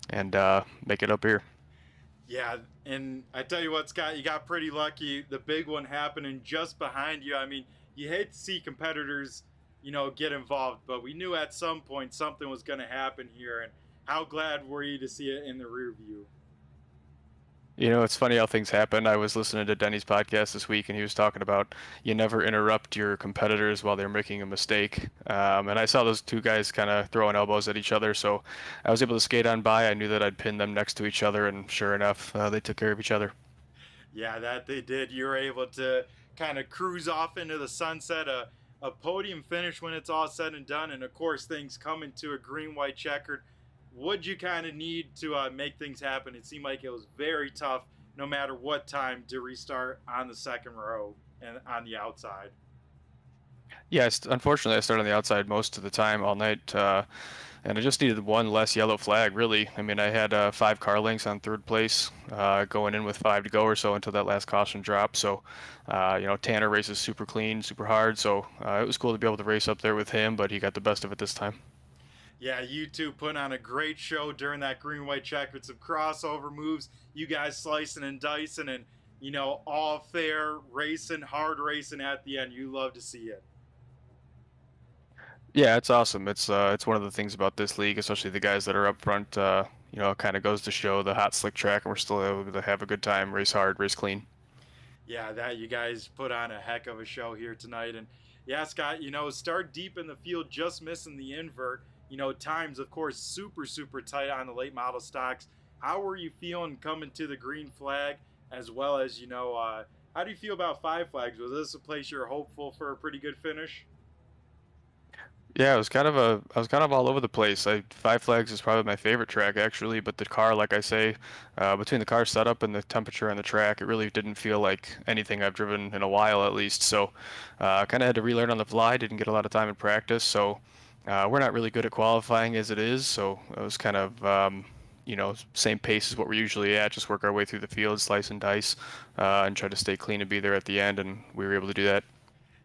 and make it up here. Yeah, and I tell you what, Scott, you got pretty lucky. The big one happening just behind you. I mean, you hate to see competitors, get involved, but we knew at some point something was going to happen here. And how glad were you to see it in the rear view? It's funny how things happen. I was listening to Denny's podcast this week, and he was talking about you never interrupt your competitors while they're making a mistake. And I saw those 2 guys kind of throwing elbows at each other, so I was able to skate on by. I knew that I'd pin them next to each other, and sure enough, they took care of each other. Yeah, that they did. You were able to kind of cruise off into the sunset, a podium finish when it's all said and done, and of course things come into a green-white checkered. What'd you kind of need to make things happen? It seemed like it was very tough, no matter what time, to restart on the second row and on the outside. Yes, unfortunately, I started on the outside most of the time all night, and I just needed one less yellow flag, really. I mean, I had 5 car lengths on third place, going in with 5 to go or so until that last caution drop. So, Tanner races super clean, super hard, so it was cool to be able to race up there with him, but he got the best of it this time. Yeah, you two put on a great show during that green-white check with some crossover moves. You guys slicing and dicing and, all fair racing, hard racing at the end. You love to see it. Yeah, it's awesome. It's one of the things about this league, especially the guys that are up front. It kind of goes to show the hot, slick track, and we're still able to have a good time, race hard, race clean. Yeah, that you guys put on a heck of a show here tonight. And yeah, Scott, start deep in the field, just missing the invert. Times, of course, super, super tight on the late model stocks. How were you feeling coming to the green flag, as well as, how do you feel about 5 flags? Was this a place you're hopeful for a pretty good finish? Yeah, I was kind of all over the place. 5 Flags is probably my favorite track actually, but the car, like I say, between the car setup and the temperature on the track, it really didn't feel like anything I've driven in a while at least. So, kind of had to relearn on the fly. Didn't get a lot of time in practice, so we're not really good at qualifying as it is. So it was kind of same pace as what we're usually at. Just work our way through the field, slice and dice, and try to stay clean and be there at the end. And we were able to do that.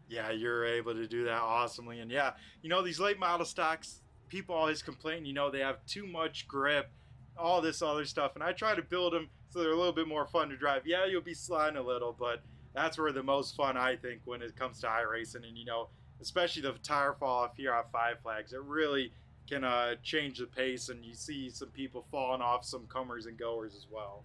Yeah, you're able to do that awesomely. And yeah, these late model stocks, people always complain, they have too much grip, all this other stuff. And I try to build them so they're a little bit more fun to drive. Yeah, you'll be sliding a little, but that's where the most fun, I think, when it comes to iRacing. And, especially the tire fall off here on Five Flags, it really can change the pace, and you see some people falling off, some comers and goers as well.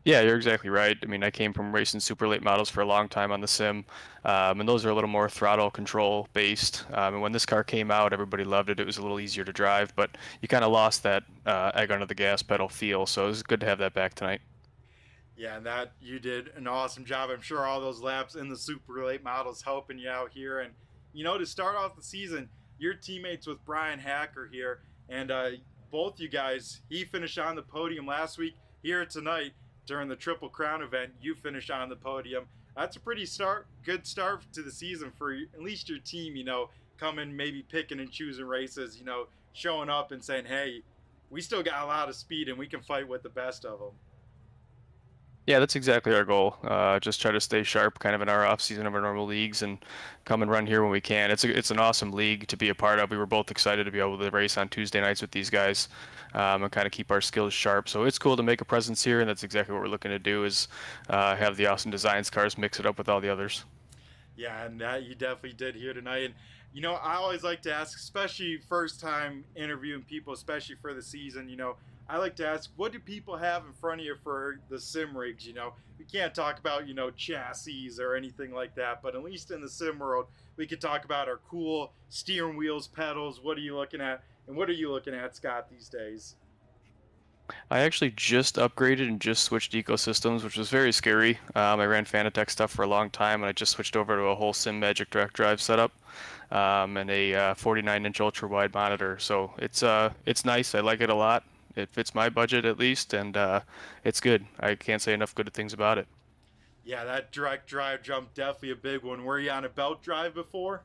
Yeah, you're exactly right. I mean, I came from racing super late models for a long time on the sim, and those are a little more throttle control based. And when this car came out, everybody loved it. It was a little easier to drive, but you kind of lost that egg under the gas pedal feel. So it was good to have that back tonight. Yeah, and that you did an awesome job. I'm sure all those laps in the super late models helping you out here. And, to start off the season, your teammates with Brian Hacker here, and both you guys, he finished on the podium last week. Here tonight, during the Triple Crown event, you finished on the podium. That's a pretty good start to the season for at least your team, coming maybe picking and choosing races, showing up and saying, hey, we still got a lot of speed and we can fight with the best of them. Yeah, that's exactly our goal. Just try to stay sharp, kind of in our off season of our normal leagues, and come and run here when we can. It's an awesome league to be a part of. We were both excited to be able to race on Tuesday nights with these guys, and kind of keep our skills sharp. So it's cool to make a presence here, and that's exactly what we're looking to do: is have the Austin Designs cars mix it up with all the others. Yeah, and that you definitely did here tonight. And I always like to ask, especially first time interviewing people, especially for the season, I like to ask, what do people have in front of you for the sim rigs? We can't talk about, chassis or anything like that, but at least in the sim world, we could talk about our cool steering wheels, pedals. What are you looking at? And what are you looking at, Scott, these days? I actually just upgraded and just switched ecosystems, which was very scary. I ran Fanatec stuff for a long time, and I just switched over to a whole Sim Magic direct drive setup, and a 49-inch ultra wide monitor. So it's nice. I like it a lot. It fits my budget at least, and it's good. I can't say enough good things about it. Yeah, that direct drive jump, definitely a big one. Were you on a belt drive before?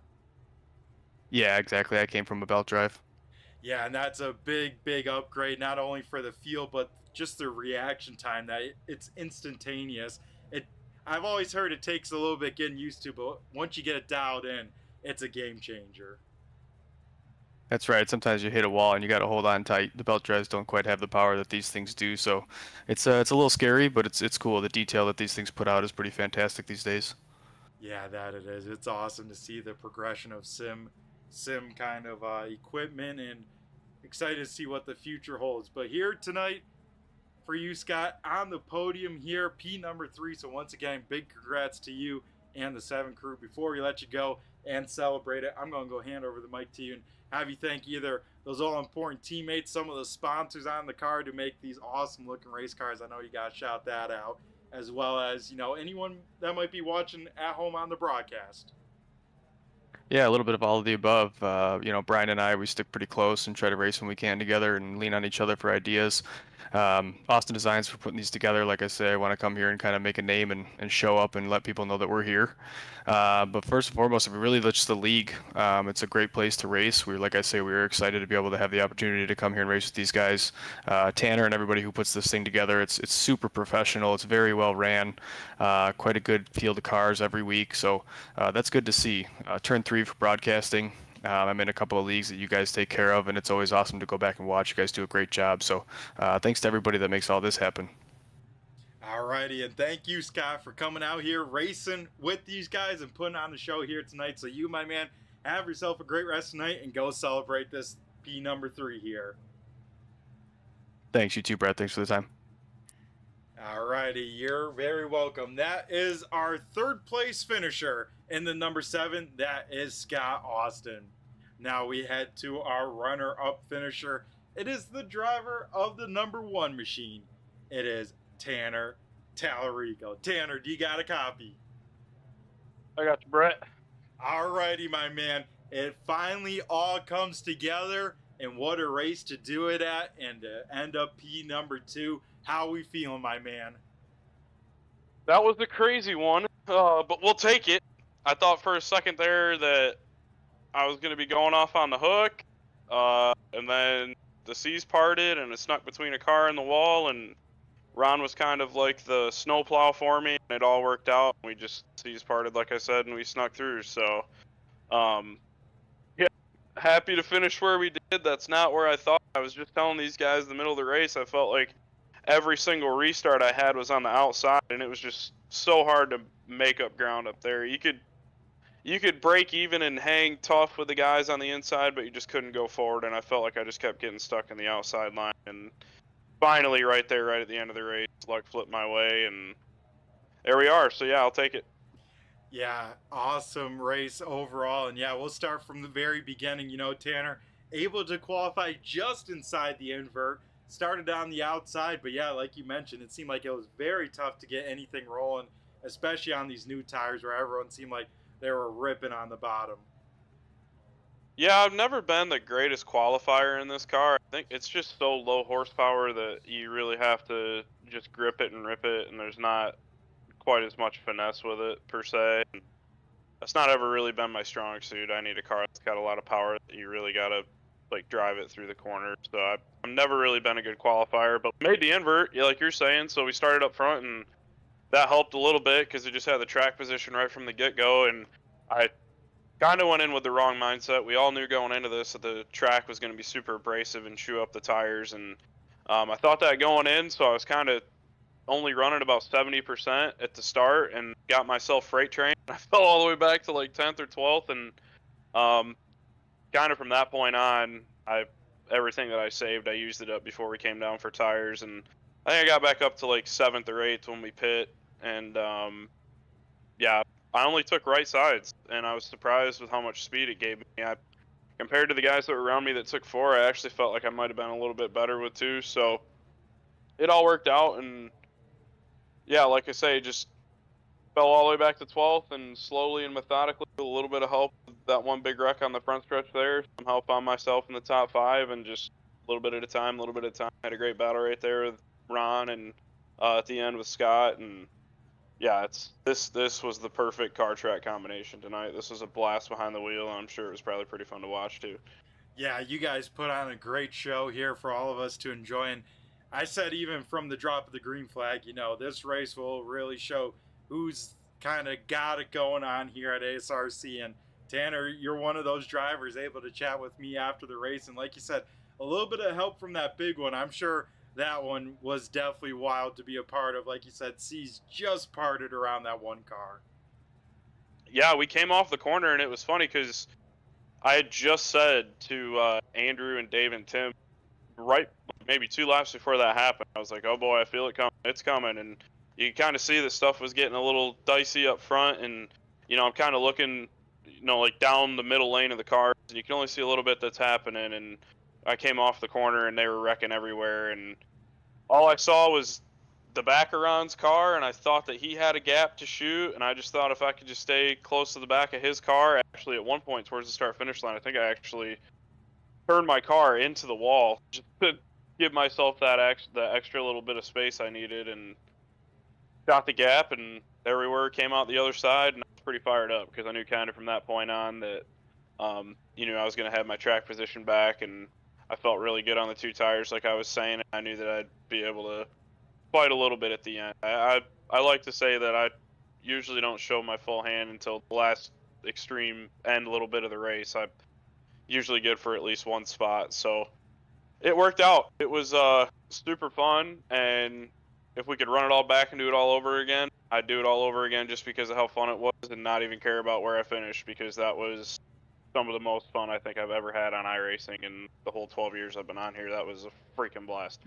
Yeah, exactly. I came from a belt drive. Yeah, and that's a big upgrade, not only for the feel, but just the reaction time. That it's instantaneous. I've always heard it takes a little bit getting used to, but once you get it dialed in, it's a game changer. That's right. Sometimes you hit a wall and you got to hold on tight. The belt drives don't quite have the power that these things do, so it's a little scary, but it's cool. The detail that these things put out is pretty fantastic these days. Yeah, that it is. It's awesome to see the progression of sim kind of equipment, and excited to see what the future holds. But here tonight for you, Scott, on the podium here, P number 3. So once again, big congrats to you and the 7 crew. Before we let you go and celebrate it, I'm going to go hand over the mic to you and have you thank either those all-important teammates, some of the sponsors on the car to make these awesome-looking race cars. I know you got to shout that out, as well as, anyone that might be watching at home on the broadcast. Yeah, a little bit of all of the above. Brian and I, we stick pretty close and try to race when we can together and lean on each other for ideas. Austin Designs for putting these together. Like I say, I want to come here and kind of make a name and show up and let people know that we're here. But first and foremost, really just the league. It's a great place to race. Like I say, we were excited to be able to have the opportunity to come here and race with these guys. Tanner and everybody who puts this thing together. It's super professional. It's very well ran. Quite a good field of cars every week. So that's good to see. Turn 3 for broadcasting. I'm in a couple of leagues that you guys take care of, and it's always awesome to go back and watch. You guys do a great job. So thanks to everybody that makes all this happen. Alrighty, and thank you, Scott, for coming out here racing with these guys and putting on the show here tonight. So you, my man, have yourself a great rest tonight and go celebrate this P number 3 here. Thanks, you too, Brad. Thanks for the time. Alrighty, you're very welcome. That is our 3rd place finisher in the number 7. That is Scott Austin. Now we head to our runner-up finisher. It is the driver of the number 1 machine. It is Tanner Tallarico. Tanner, do you got a copy? I got you, Brett. Alrighty, my man. It finally all comes together, and what a race to do it at and to end up P number 2. How are we feeling, my man? That was the crazy one, but we'll take it. I thought for a second there that I was going to be going off on the hook, and then the seas parted, and it snuck between a car and the wall, and Ron was kind of like the snowplow for me, and it all worked out. We just seas parted, like I said, and we snuck through. So, yeah, happy to finish where we did. That's not where I thought. I was just telling these guys in the middle of the race, I felt like every single restart I had was on the outside, and it was just so hard to make up ground up there. You could break even and hang tough with the guys on the inside, but you just couldn't go forward, and I felt like I just kept getting stuck in the outside line. And finally, right there, right at the end of the race, luck flipped my way, and there we are. So yeah, I'll take it. Yeah, awesome race overall. And yeah, we'll start from the very beginning. You know, Tanner, able to qualify just inside the invert, started on the outside. But yeah, like you mentioned, it seemed like it was very tough to get anything rolling, especially on these new tires where everyone seemed like they were ripping on the bottom. Yeah, I've never been the greatest qualifier in this car. I think it's just so low horsepower that you really have to just grip it and rip it, and there's not quite as much finesse with it per se. And that's not ever really been my strong suit. I need a car that's got a lot of power that you really gotta like drive it through the corners. So I've never really been a good qualifier, but we made the invert, yeah, like you're saying. So we started up front, and that helped a little bit because it just had the track position right from the get-go, and I kind of went in with the wrong mindset. We all knew going into this that the track was going to be super abrasive and chew up the tires, and I thought that going in, so I was kind of only running about 70% at the start and got myself freight trained. I fell all the way back to like 10th or 12th, and um, kind of from that point on, everything that I saved, I used it up before we came down for tires, and I think I got back up to like 7th or 8th when we pit, and yeah, I only took right sides, and I was surprised with how much speed it gave me. Compared to the guys that were around me that took 4, I actually felt like I might have been a little bit better with 2, so it all worked out, and yeah, like I say, just fell all the way back to 12th, and slowly and methodically, with a little bit of help, that one big wreck on the front stretch there, somehow found myself in the top 5, and just a little bit at a time, a little bit at a time. Had a great battle right there with Ron, and at the end with Scott, and yeah, this was the perfect car track combination tonight. This was a blast behind the wheel, and I'm sure it was probably pretty fun to watch too. Yeah, you guys put on a great show here for all of us to enjoy. And I said, even from the drop of the green flag, you know, this race will really show who's kind of got it going on here at ASRC. And Tanner, you're one of those drivers able to chat with me after the race. And like you said, a little bit of help from that big one. I'm sure that one was definitely wild to be a part of. Like you said, C's just parted around that one car. Yeah, we came off the corner, and it was funny because I had just said to Andrew and Dave and Tim right maybe 2 laps before that happened. I was like, "Oh boy, I feel it coming. It's coming." And you kind of see that stuff was getting a little dicey up front, and you know, I'm kind of looking, you know, like down the middle lane of the cars, and you can only see a little bit that's happening. And I came off the corner, and they were wrecking everywhere, and all I saw was the back of Ron's car, and I thought that he had a gap to shoot, and I just thought if I could just stay close to the back of his car. Actually, at one point towards the start finish line, I think I actually turned my car into the wall just to give myself that extra little bit of space I needed, and got the gap, and there we were, came out the other side, and I was pretty fired up because I knew kind of from that point on that you know, I was going to have my track position back, and I felt really good on the 2 tires, like I was saying. I knew that I'd be able to fight a little bit at the end. I like to say that I usually don't show my full hand until the last extreme end little bit of the race. I'm usually good for at least 1 spot, so it worked out. It was super fun, and if we could run it all back and do it all over again, I'd do it all over again just because of how fun it was, and not even care about where I finished, because that was some of the most fun I think I've ever had on iRacing in the whole 12 years I've been on here. That was a freaking blast.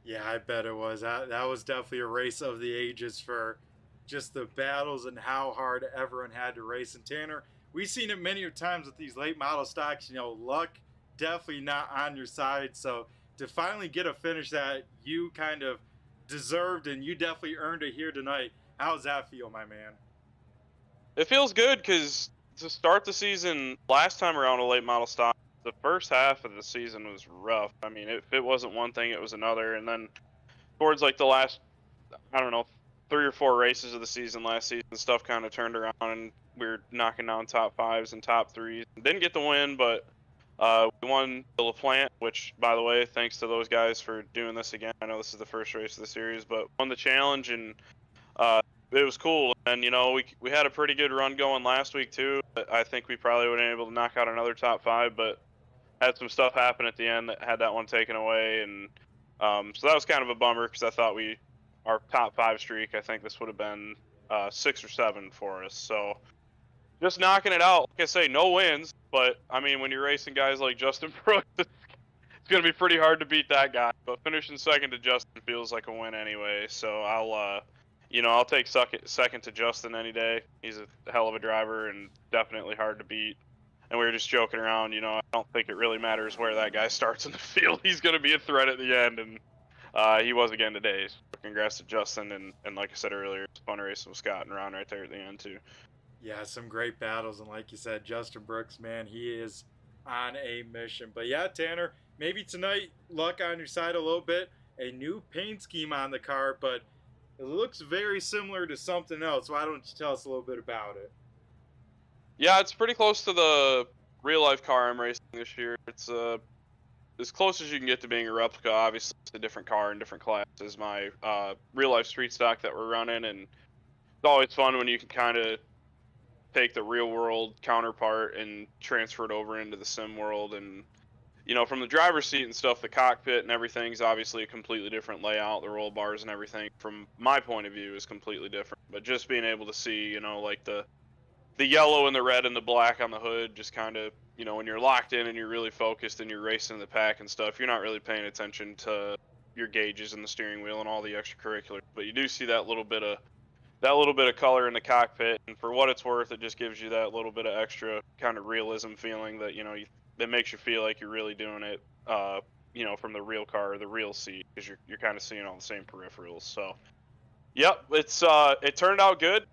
Yeah, I bet it was. That was definitely a race of the ages for just the battles and how hard everyone had to race. And Tanner, we've seen it many times with these late model stocks. You know, luck definitely not on your side. So to finally get a finish that you kind of deserved and you definitely earned it here tonight, how does that feel, my man? It feels good because to start the season last time around a late model stock, the first half of the season was rough. I mean, if it wasn't one thing, it was another. And then towards like the last, I don't know, 3 or 4 races of the season last season, stuff kind of turned around, and we were knocking down top 5s and top 3s. Didn't get the win, but we won the LaPlante, which, by the way, thanks to those guys for doing this again. I know this is the first race of the series, but won the challenge, and it was cool. And, you know, we had a pretty good run going last week, too. I think we probably would have been able to knock out another top 5, but had some stuff happen at the end that had that one taken away. And So that was kind of a bummer because I thought our top 5 streak, I think this would have been 6 or 7 for us. So just knocking it out. Like I say, no wins, but I mean, when you're racing guys like Justin Brooks, it's going to be pretty hard to beat that guy. But finishing second to Justin feels like a win anyway. So I'll take second to Justin any day. He's a hell of a driver and definitely hard to beat. And we were just joking around, I don't think it really matters where that guy starts in the field. He's going to be a threat at the end, and he was again today. So congrats to Justin, and like I said earlier, it's fun racing with Scott and Ron right there at the end too. Yeah, some great battles, and like you said, Justin Brooks, man, he is on a mission. But yeah, Tanner, maybe tonight, luck on your side a little bit. A new paint scheme on the car, but it looks very similar to something else. Why don't you tell us a little bit about it? Yeah, it's pretty close to the real life car I'm racing this year. It's as close as you can get to being a replica. Obviously, it's a different car and different class as my real life street stock that we're running, and it's always fun when you can kind of take the real world counterpart and transfer it over into the sim world. And from the driver's seat and stuff, the cockpit and everything's obviously a completely different layout. The roll bars and everything, from my point of view, is completely different. But just being able to see, like the yellow and the red and the black on the hood, just kind of, when you're locked in and you're really focused and you're racing the pack and stuff, you're not really paying attention to your gauges and the steering wheel and all the extracurriculars. But you do see that little bit of color in the cockpit, and for what it's worth, it just gives you that little bit of extra kind of realism feeling that that makes you feel like you're really doing it, from the real car or the real seat, because you're kind of seeing all the same peripherals. So, yep, it turned out good.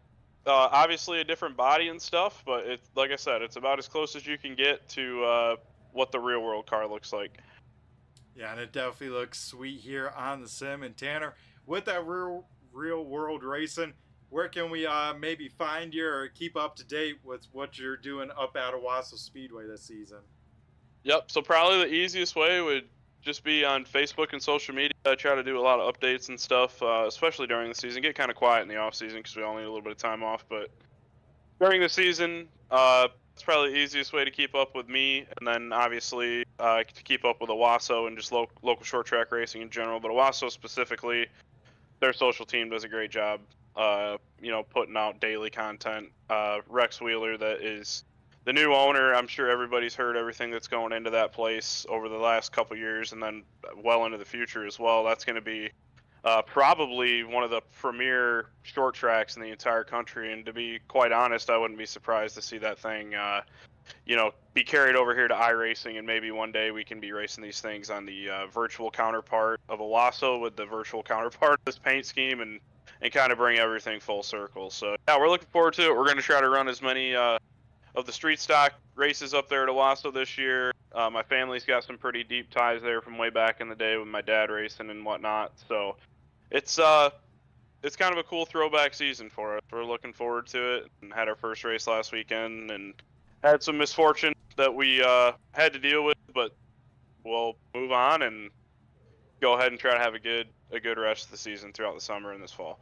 Obviously a different body and stuff, but it's like I said, it's about as close as you can get to what the real world car looks like. Yeah, and it definitely looks sweet here on the sim. And Tanner, with that real world racing, where can we maybe find you or keep up to date with what you're doing up at Owasso Speedway this season? Yep. So probably the easiest way would just be on Facebook and social media. I try to do a lot of updates and stuff, especially during the season. Get kind of quiet in the off season because we all need a little bit of time off. But during the season, it's probably the easiest way to keep up with me, and then obviously to keep up with Owasso and just local short track racing in general. But Owasso specifically, their social team does a great job, putting out daily content. Rex Wheeler, that is the new owner. I'm sure everybody's heard everything that's going into that place over the last couple years, and then well into the future as well. That's going to be probably one of the premier short tracks in the entire country. And to be quite honest, I wouldn't be surprised to see that thing, be carried over here to iRacing, and maybe one day we can be racing these things on the virtual counterpart of Owasso with the virtual counterpart of this paint scheme, and kind of bring everything full circle. So yeah, we're looking forward to it. We're going to try to run as many of the street stock races up there at Owasso this year. My family's got some pretty deep ties there from way back in the day with my dad racing and whatnot. So it's kind of a cool throwback season for us. We're looking forward to it, and had our first race last weekend and had some misfortune that we had to deal with, but we'll move on and go ahead and try to have a good rest of the season throughout the summer and this fall.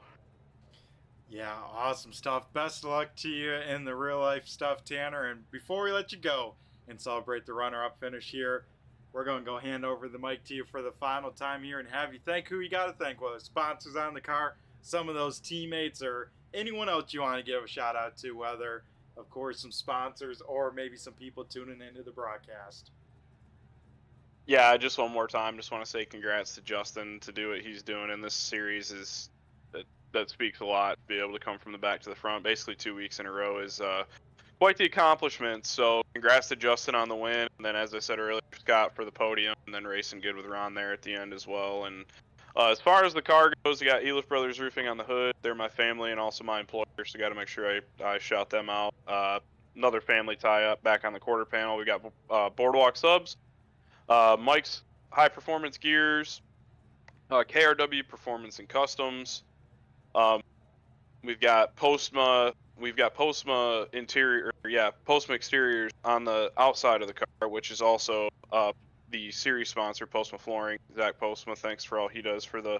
Yeah, awesome stuff. Best of luck to you in the real life stuff, Tanner. And before we let you go and celebrate the runner-up finish here, we're going to go hand over the mic to you for the final time here and have you thank who you got to thank, whether sponsors on the car, some of those teammates, or anyone else you want to give a shout out to, whether, of course, some sponsors or maybe some people tuning into the broadcast. Yeah, just one more time, just want to say congrats to Justin. To do what he's doing in this series is that speaks a lot. To be able to come from the back to the front, basically 2 weeks in a row, is quite the accomplishment. So congrats to Justin on the win, and then as I said earlier, Scott for the podium, and then racing good with Ron there at the end as well. And as far as the car goes, we got Elif Brothers Roofing on the hood. They're my family and also my employer, so got to make sure I shout them out. Another family tie-up back on the quarter panel. We got Boardwalk Subs, Mike's High Performance Gears, KRW Performance and Customs. We've got Postma. We've got Postma Postma exteriors on the outside of the car, which is also the series sponsor, Postma Flooring. Zach Postma, thanks for all he does for the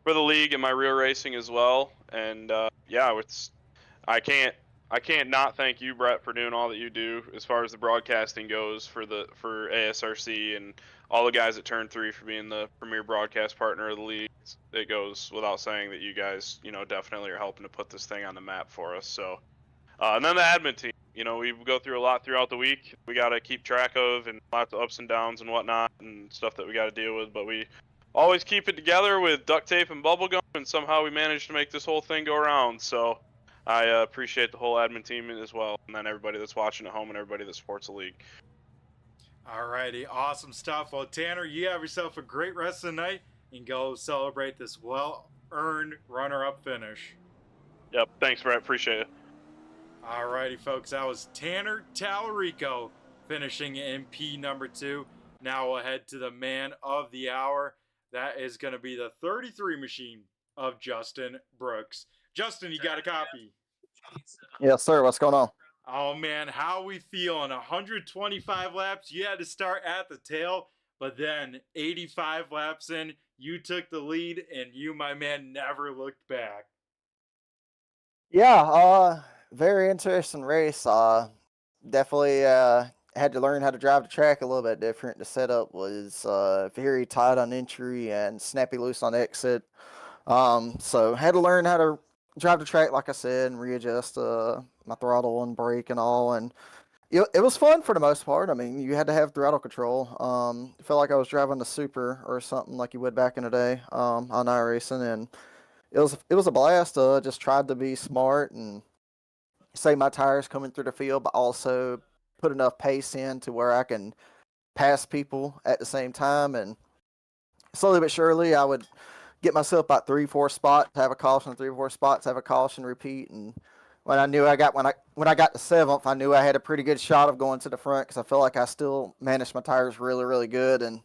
league and my real racing as well. And I can't I can't not thank you, Brett, for doing all that you do as far as the broadcasting goes for ASRC and all the guys at Turn 3 for being the premier broadcast partner of the league. It goes without saying that you guys, definitely are helping to put this thing on the map for us. So, and then the admin team, we go through a lot throughout the week. We got to keep track of and lots of ups and downs and whatnot and stuff that we got to deal with. But we always keep it together with duct tape and bubble gum, and somehow we manage to make this whole thing go around. So I appreciate the whole admin team as well, and then everybody that's watching at home and everybody that supports the league. Alrighty, awesome stuff. Well, Tanner, you have yourself a great rest of the night and go celebrate this well-earned runner-up finish. Yep, thanks, Brett. Appreciate it. Alrighty, folks, that was Tanner Tallarico finishing in P number 2. Now we'll head to the man of the hour. That is going to be the 33 machine of Justin Brooks. Justin, you got a copy? Yes, sir. What's going on? Oh, man, how we feeling? 125 laps, you had to start at the tail, but then 85 laps in, you took the lead, and you, my man, never looked back. Yeah, very interesting race. Definitely had to learn how to drive the track a little bit different. The setup was very tight on entry and snappy loose on exit. So had to learn how to drive the track, like I said, and readjust my throttle and brake and all. And it was fun for the most part. I mean, you had to have throttle control. I felt like I was driving the Super or something like you would back in the day on iRacing, and it was a blast. Just tried to be smart and save my tires coming through the field, but also put enough pace in to where I can pass people at the same time. And slowly but surely, I would get myself about 3-4 spots, have a caution, 3-4 spots, have a caution, repeat. And when I got to 7th, I knew I had a pretty good shot of going to the front because I felt like I still managed my tires really, really good. And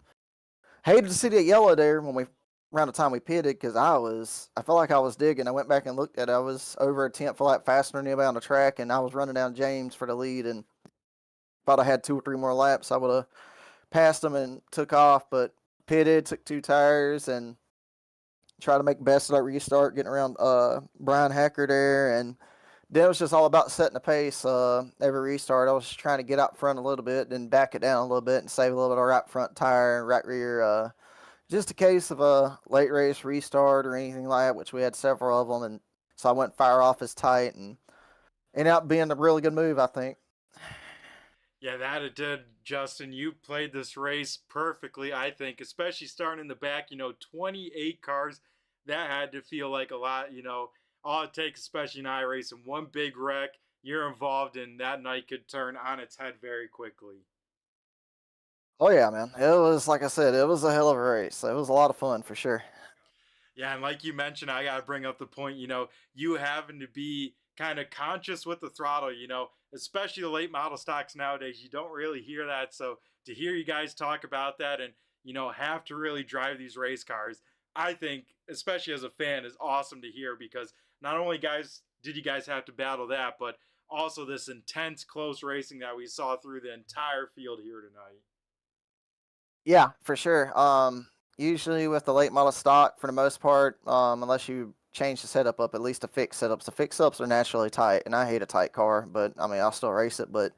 hated to see that yellow there around the time we pitted, because I felt like I was digging. I went back and looked at it. I was over a 10th lap faster than anybody on the track, and I was running down James for the lead, and thought I had 2 or 3 more laps. I would have passed him and took off, but pitted, took 2 tires, and tried to make the best of that restart, getting around Brian Hacker there. And then it was just all about setting the pace. Every restart, I was just trying to get out front a little bit, then back it down a little bit and save a little bit of right front tire and right rear, just a case of a late race restart or anything like that, which we had several of them. And so I went fire off as tight, and ended up being a really good move, I think. Yeah, that it did, Justin. You played this race perfectly, I think, especially starting in the back, 28 cars. That had to feel like a lot, all it takes, especially in iRacing, one big wreck you're involved in, that night could turn on its head very quickly. Oh, yeah, man. It was, like I said, it was a hell of a race. It was a lot of fun for sure. Yeah, and like you mentioned, I got to bring up the point, you having to be kind of conscious with the throttle, especially the late model stocks nowadays. You don't really hear that. So to hear you guys talk about that and, have to really drive these race cars, I think, especially as a fan, is awesome to hear, because not only did you guys have to battle that, but also this intense close racing that we saw through the entire field here tonight. Yeah, for sure. Usually with the late model stock, for the most part, unless you change the setup up, at least the fixed setups. The fixed ups are naturally tight, and I hate a tight car, but I mean, I'll still race it, but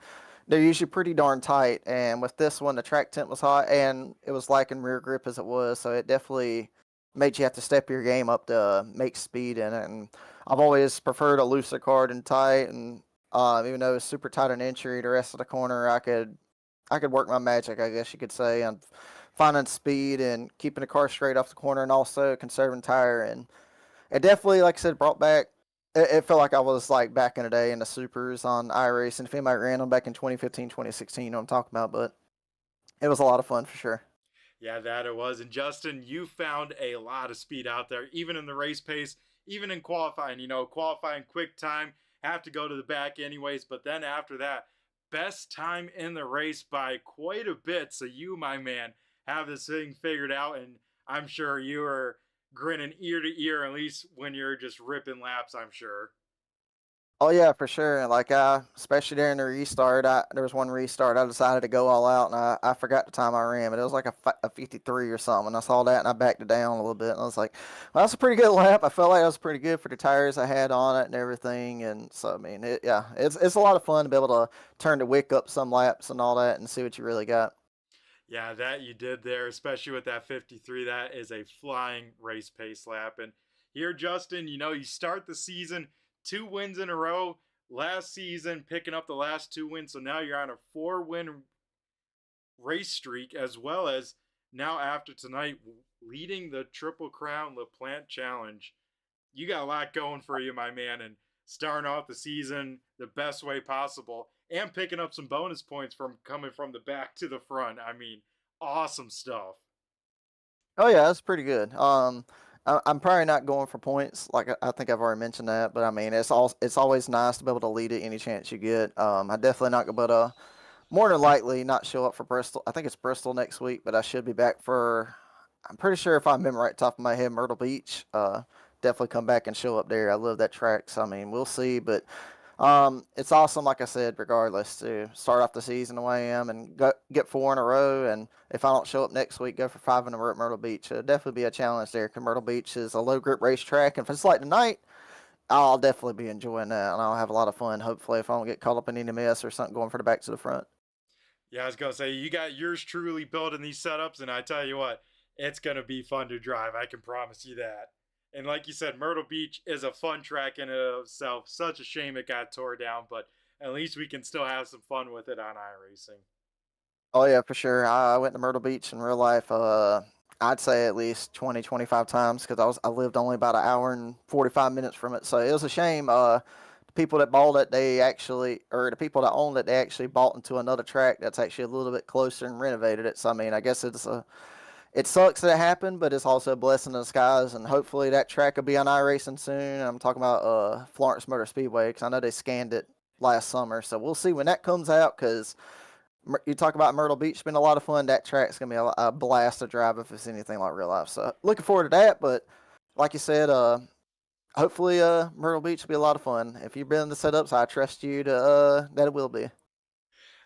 they're usually pretty darn tight. And with this one, the track temp was hot, and it was lacking rear grip as it was, so it definitely made you have to step your game up to make speed in it. And I've always preferred a looser car than tight, and even though it's super tight on entry, the rest of the corner, I could work my magic, I guess you could say, on finding speed and keeping the car straight off the corner, and also conserving tire. And it definitely, like I said, brought back. It felt like I was like back in the day in the supers on iRacing. If anybody ran them back in 2015, 2016, you know what I'm talking about. But it was a lot of fun for sure. Yeah, that it was. And Justin, you found a lot of speed out there, even in the race pace, even in qualifying. Qualifying quick time, have to go to the back anyways. But then after that, best time in the race by quite a bit. So you, my man, have this thing figured out, and I'm sure you are grinning ear to ear, at least when you're just ripping laps, I'm sure. Oh yeah, for sure. Like especially during the restart, there was one restart I decided to go all out, and I forgot the time I ran, but it was like a 53 or something. And I saw that, and I backed it down a little bit, and I was like, well, that's a pretty good lap. I felt like it was pretty good for the tires I had on it and everything. And so I mean, yeah, it's a lot of fun to be able to turn the wick up some laps and all that, and see what you really got. Yeah, that you did there, especially with that 53. That is a flying race pace lap. And here, Justin, you start the season 2 wins in a row. Last season, picking up the last 2 wins. So now you're on a 4 win race streak, as well as now after tonight, leading the Triple Crown LaPlante Challenge. You got a lot going for you, my man, and starting off the season the best way possible and picking up some bonus points from coming from the back to the front. I mean, awesome stuff. Oh yeah, that's pretty good. I'm probably not going for points, like I think I've already mentioned that, but I mean it's always nice to be able to lead it any chance you get. I definitely not gonna, but more than likely not show up for Bristol. I think it's Bristol next week, but I should be back for. I'm pretty sure if I remember right top of my head, Myrtle Beach. Definitely come back and show up there. I love that track, so I mean we'll see, but it's awesome, like I said, regardless, to start off the season the way I am and get 4 in a row. And if I don't show up next week, go for 5 in a row at Myrtle Beach. It'll definitely be a challenge there because Myrtle Beach is a low grip racetrack. And if it's like tonight, I'll definitely be enjoying that and I'll have a lot of fun, hopefully, if I don't get caught up in any mess or something going for the back to the front. Yeah, I was gonna say you got yours truly built in these setups, and I tell you what, it's gonna be fun to drive. I can promise you that. And like you said, Myrtle Beach is a fun track in and of itself. Such a shame it got tore down, but at least we can still have some fun with it on iRacing. Oh, yeah, for sure. I went to Myrtle Beach in real life. I'd say at least 20, 25 times because I lived only about an hour and 45 minutes from it. So it was a shame. The people that bought it, they actually, or the people that owned it, they actually bought into another track that's actually a little bit closer and renovated it. So I mean, I guess it sucks that it happened, but it's also a blessing in disguise. And hopefully that track will be on iRacing soon. I'm talking about Florence Motor Speedway because I know they scanned it last summer. So we'll see when that comes out because you talk about Myrtle Beach, it's been a lot of fun. That track's gonna be a blast to drive if it's anything like real life. So looking forward to that. But like you said, hopefully Myrtle Beach will be a lot of fun. If you've been in the setups, I trust you to that it will be.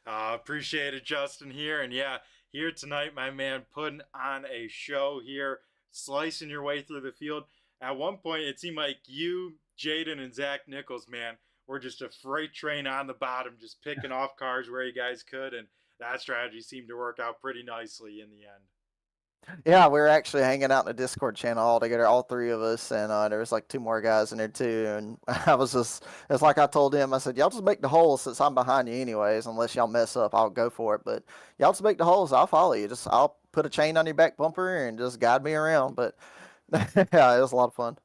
Appreciate it, Justin, here. And yeah, here tonight, my man, putting on a show here, slicing your way through the field. At one point, it seemed like you, Jaden, and Zach Nichols, man, were just a freight train on the bottom, just picking off cars where you guys could. And that strategy seemed to work out pretty nicely in the end. Yeah, we were actually hanging out in the Discord channel all together, all three of us, and there was like two more guys in there too. And it's like I told them, I said, y'all just make the holes since I'm behind you anyways. Unless y'all mess up, I'll go for it. But y'all just make the holes, I'll follow you. I'll put a chain on your back bumper and just guide me around. But yeah, it was a lot of fun.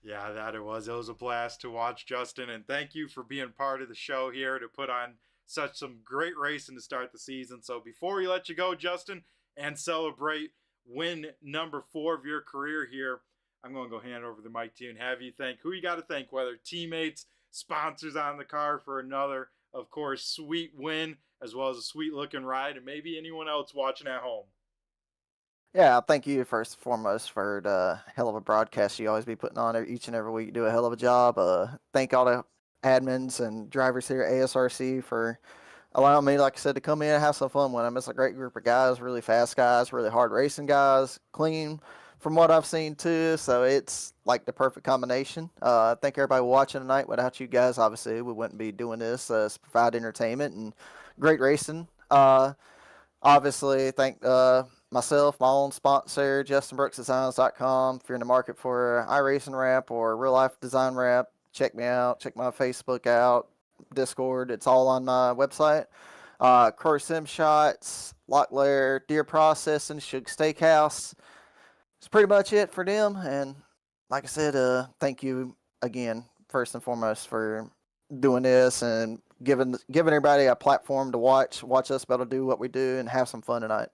Yeah, that it was. It was a blast to watch, Justin, and thank you for being part of the show here to put on such some great racing to start the season. So before we let you go, Justin, and celebrate win number 4 of your career here, I'm going to go hand over the mic to you and have you thank who you got to thank, whether teammates, sponsors on the car for another, of course, sweet win, as well as a sweet looking ride, and maybe anyone else watching at home. Yeah, thank you first and foremost for the hell of a broadcast you always be putting on each and every week. You do a hell of a job. Thank all the admins and drivers here at ASRC for allowing me, like I said, to come in and have some fun with them. It's a great group of guys, really fast guys, really hard racing guys, clean from what I've seen too. So it's like the perfect combination. I thank everybody watching tonight. Without you guys, obviously, we wouldn't be doing this. To provide entertainment and great racing. Obviously, thank myself, my own sponsor, JustinBrooksDesigns.com. If you're in the market for iRacing wrap or real life design wrap, check me out. Check my Facebook out, Discord. It's all on my website. Crow Sim Shots, Lock Lair, Deer Processing, Shug Steakhouse. It's pretty much it for them. And like I said, thank you again, first and foremost, for doing this and giving everybody a platform to watch us be able to do what we do and have some fun tonight.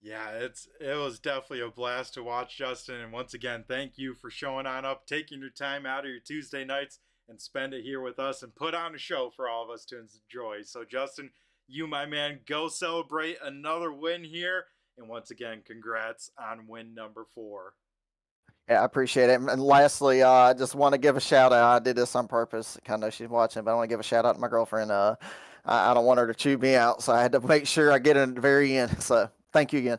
Yeah, it was definitely a blast to watch, Justin. And once again, thank you for showing on up, taking your time out of your Tuesday nights and spend it here with us and put on a show for all of us to enjoy. So, Justin, you, my man, go celebrate another win here. And once again, congrats on win number 4. Yeah, I appreciate it. And lastly, I just want to give a shout out. I did this on purpose. I know she's watching, but I want to give a shout out to my girlfriend. I don't want her to chew me out, so I had to make sure I get it at the very end. So thank you again.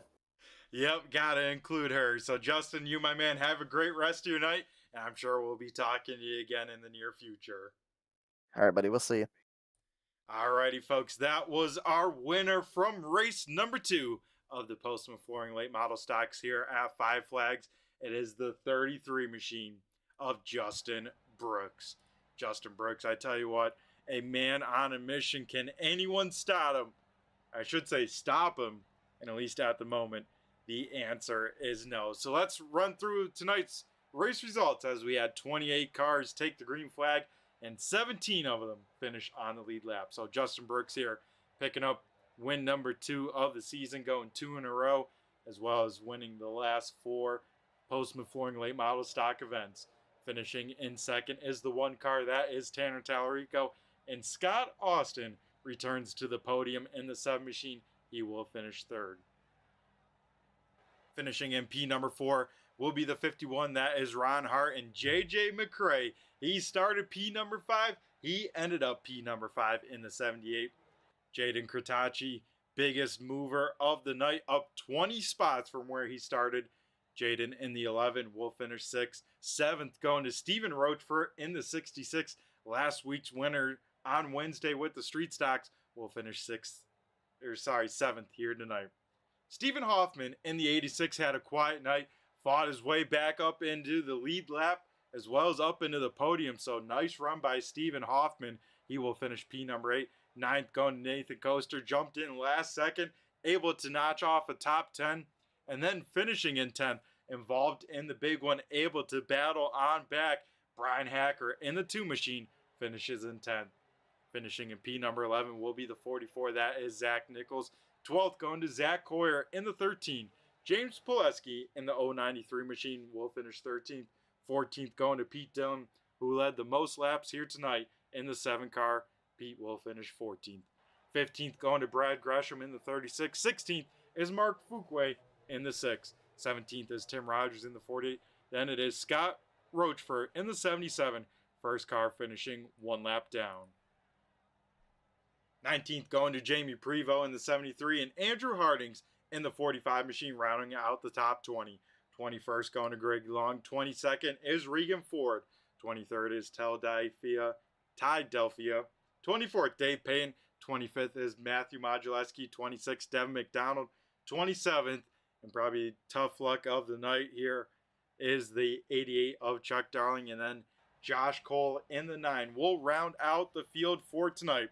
Yep, gotta include her. So Justin, you, my man, have a great rest of your night, and I'm sure we'll be talking to you again in the near future. All right, buddy. We'll see you. Alrighty, folks, that was our winner from race number 2 of the Postma Flooring Late Model Stocks here at Five Flags. It is the 33 machine of Justin Brooks. Justin Brooks, I tell you what, a man on a mission. Can anyone stop him? I should say stop him, and at least at the moment, the answer is no. So let's run through tonight's race results as we had 28 cars take the green flag and 17 of them finish on the lead lap. So Justin Brooks here picking up win number 2 of the season, going 2 in a row, as well as winning the last 4 Postma Flooring Late Model Stock events. Finishing in second is the one car, that is Tanner Tallarico, and Scott Austin returns to the podium in the 7 machine. He will finish third. Finishing in P number 4 will be the 51. That is Ron Hart and JJ McCrae. He started P number 5. He ended up P number 5 in the 78. Jaden Kratachi, biggest mover of the night, up 20 spots from where he started. Jaden in the 11 will finish 6th. 7th going to Stephen Roachford in the 66. Last week's winner on Wednesday with the street stocks will finish 7th here tonight. Stephen Hoffman in the 86 had a quiet night, fought his way back up into the lead lap as well as up into the podium. So nice run by Stephen Hoffman. He will finish P number 8. 9th going to Nathan Coaster, jumped in last second, able to notch off a top 10, and then finishing in 10th, involved in the big one, able to battle on back. Brian Hacker in the 2 machine finishes in 10th. Finishing in P number 11 will be the 44. That is Zach Nichols. 12th going to Zach Coyer in the 13. James Pileski in the 093 machine will finish 13th. 14th going to Pete Dillon, who led the most laps here tonight in the 7 car. Pete will finish 14th. 15th going to Brad Gresham in the 36. 16th is Mark Fuquay in the 6. 17th is Tim Rogers in the 48. Then it is Scott Roachford in the 77. First car finishing 1 lap down. 19th going to Jamie Prevost in the 73, and Andrew Hardings in the 45 machine, rounding out the top 20. 21st going to Greg Long. 22nd is Regan Ford. 23rd is Ty Delphia. 24th, Dave Payne. 25th is Matthew Modulewski. 26th, Devin McDonald. 27th, and probably tough luck of the night here, is the 88 of Chuck Darling, and then Josh Cole in the 9 will round out the field for tonight.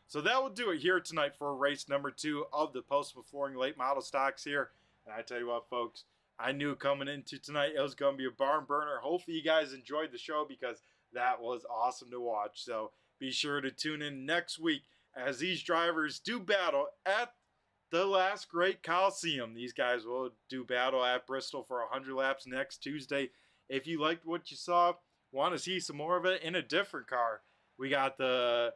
So that will do it here tonight for race number 2 of the Postma Flooring Late Model Stocks here. And I tell you what, folks, I knew coming into tonight it was going to be a barn burner. Hopefully you guys enjoyed the show because that was awesome to watch. So be sure to tune in next week as these drivers do battle at the last great Coliseum. These guys will do battle at Bristol for 100 laps next Tuesday. If you liked what you saw, want to see some more of it in a different car, we got the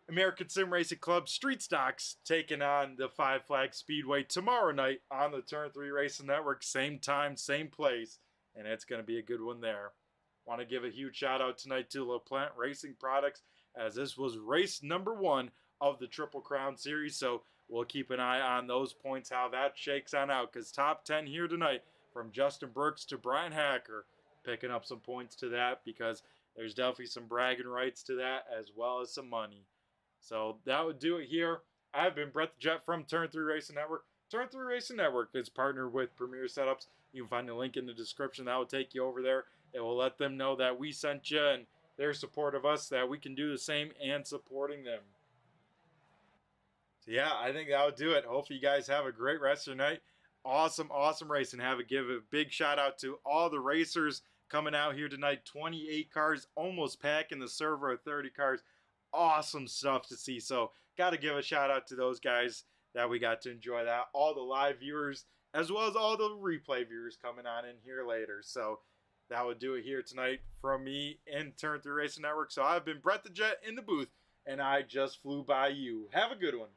American Sim Racing Club Street Stocks taking on the Five Flag Speedway tomorrow night on the Turn 3 Racing Network. Same time, same place, and it's going to be a good one there. Want to give a huge shout out tonight to LaPlante Racing Products, as this was race number 1 of the Triple Crown Series, so we'll keep an eye on those points, how that shakes on out, because top 10 here tonight from Justin Brooks to Brian Hacker, picking up some points to that, because there's definitely some bragging rights to that as well as some money. So that would do it here. I've been Brett the Jet from Turn 3 Racing Network. Turn 3 Racing Network is partnered with Premier Setups. You can find the link in the description. That will take you over there. It will let them know that we sent you and their support of us, that we can do the same and supporting them. So yeah, I think that would do it. Hopefully you guys have a great rest of your night. Awesome, awesome race. And give a big shout out to all the racers coming out here tonight. 28 cars, almost packing the server of 30 cars. Awesome stuff to see. So got to give a shout out to those guys that we got to enjoy that. All the live viewers as well as all the replay viewers coming on in here later. So that would do it here tonight from me in Turn 3 Racing Network. So I've been Brett the Jet in the booth, and I just flew by you. Have a good one.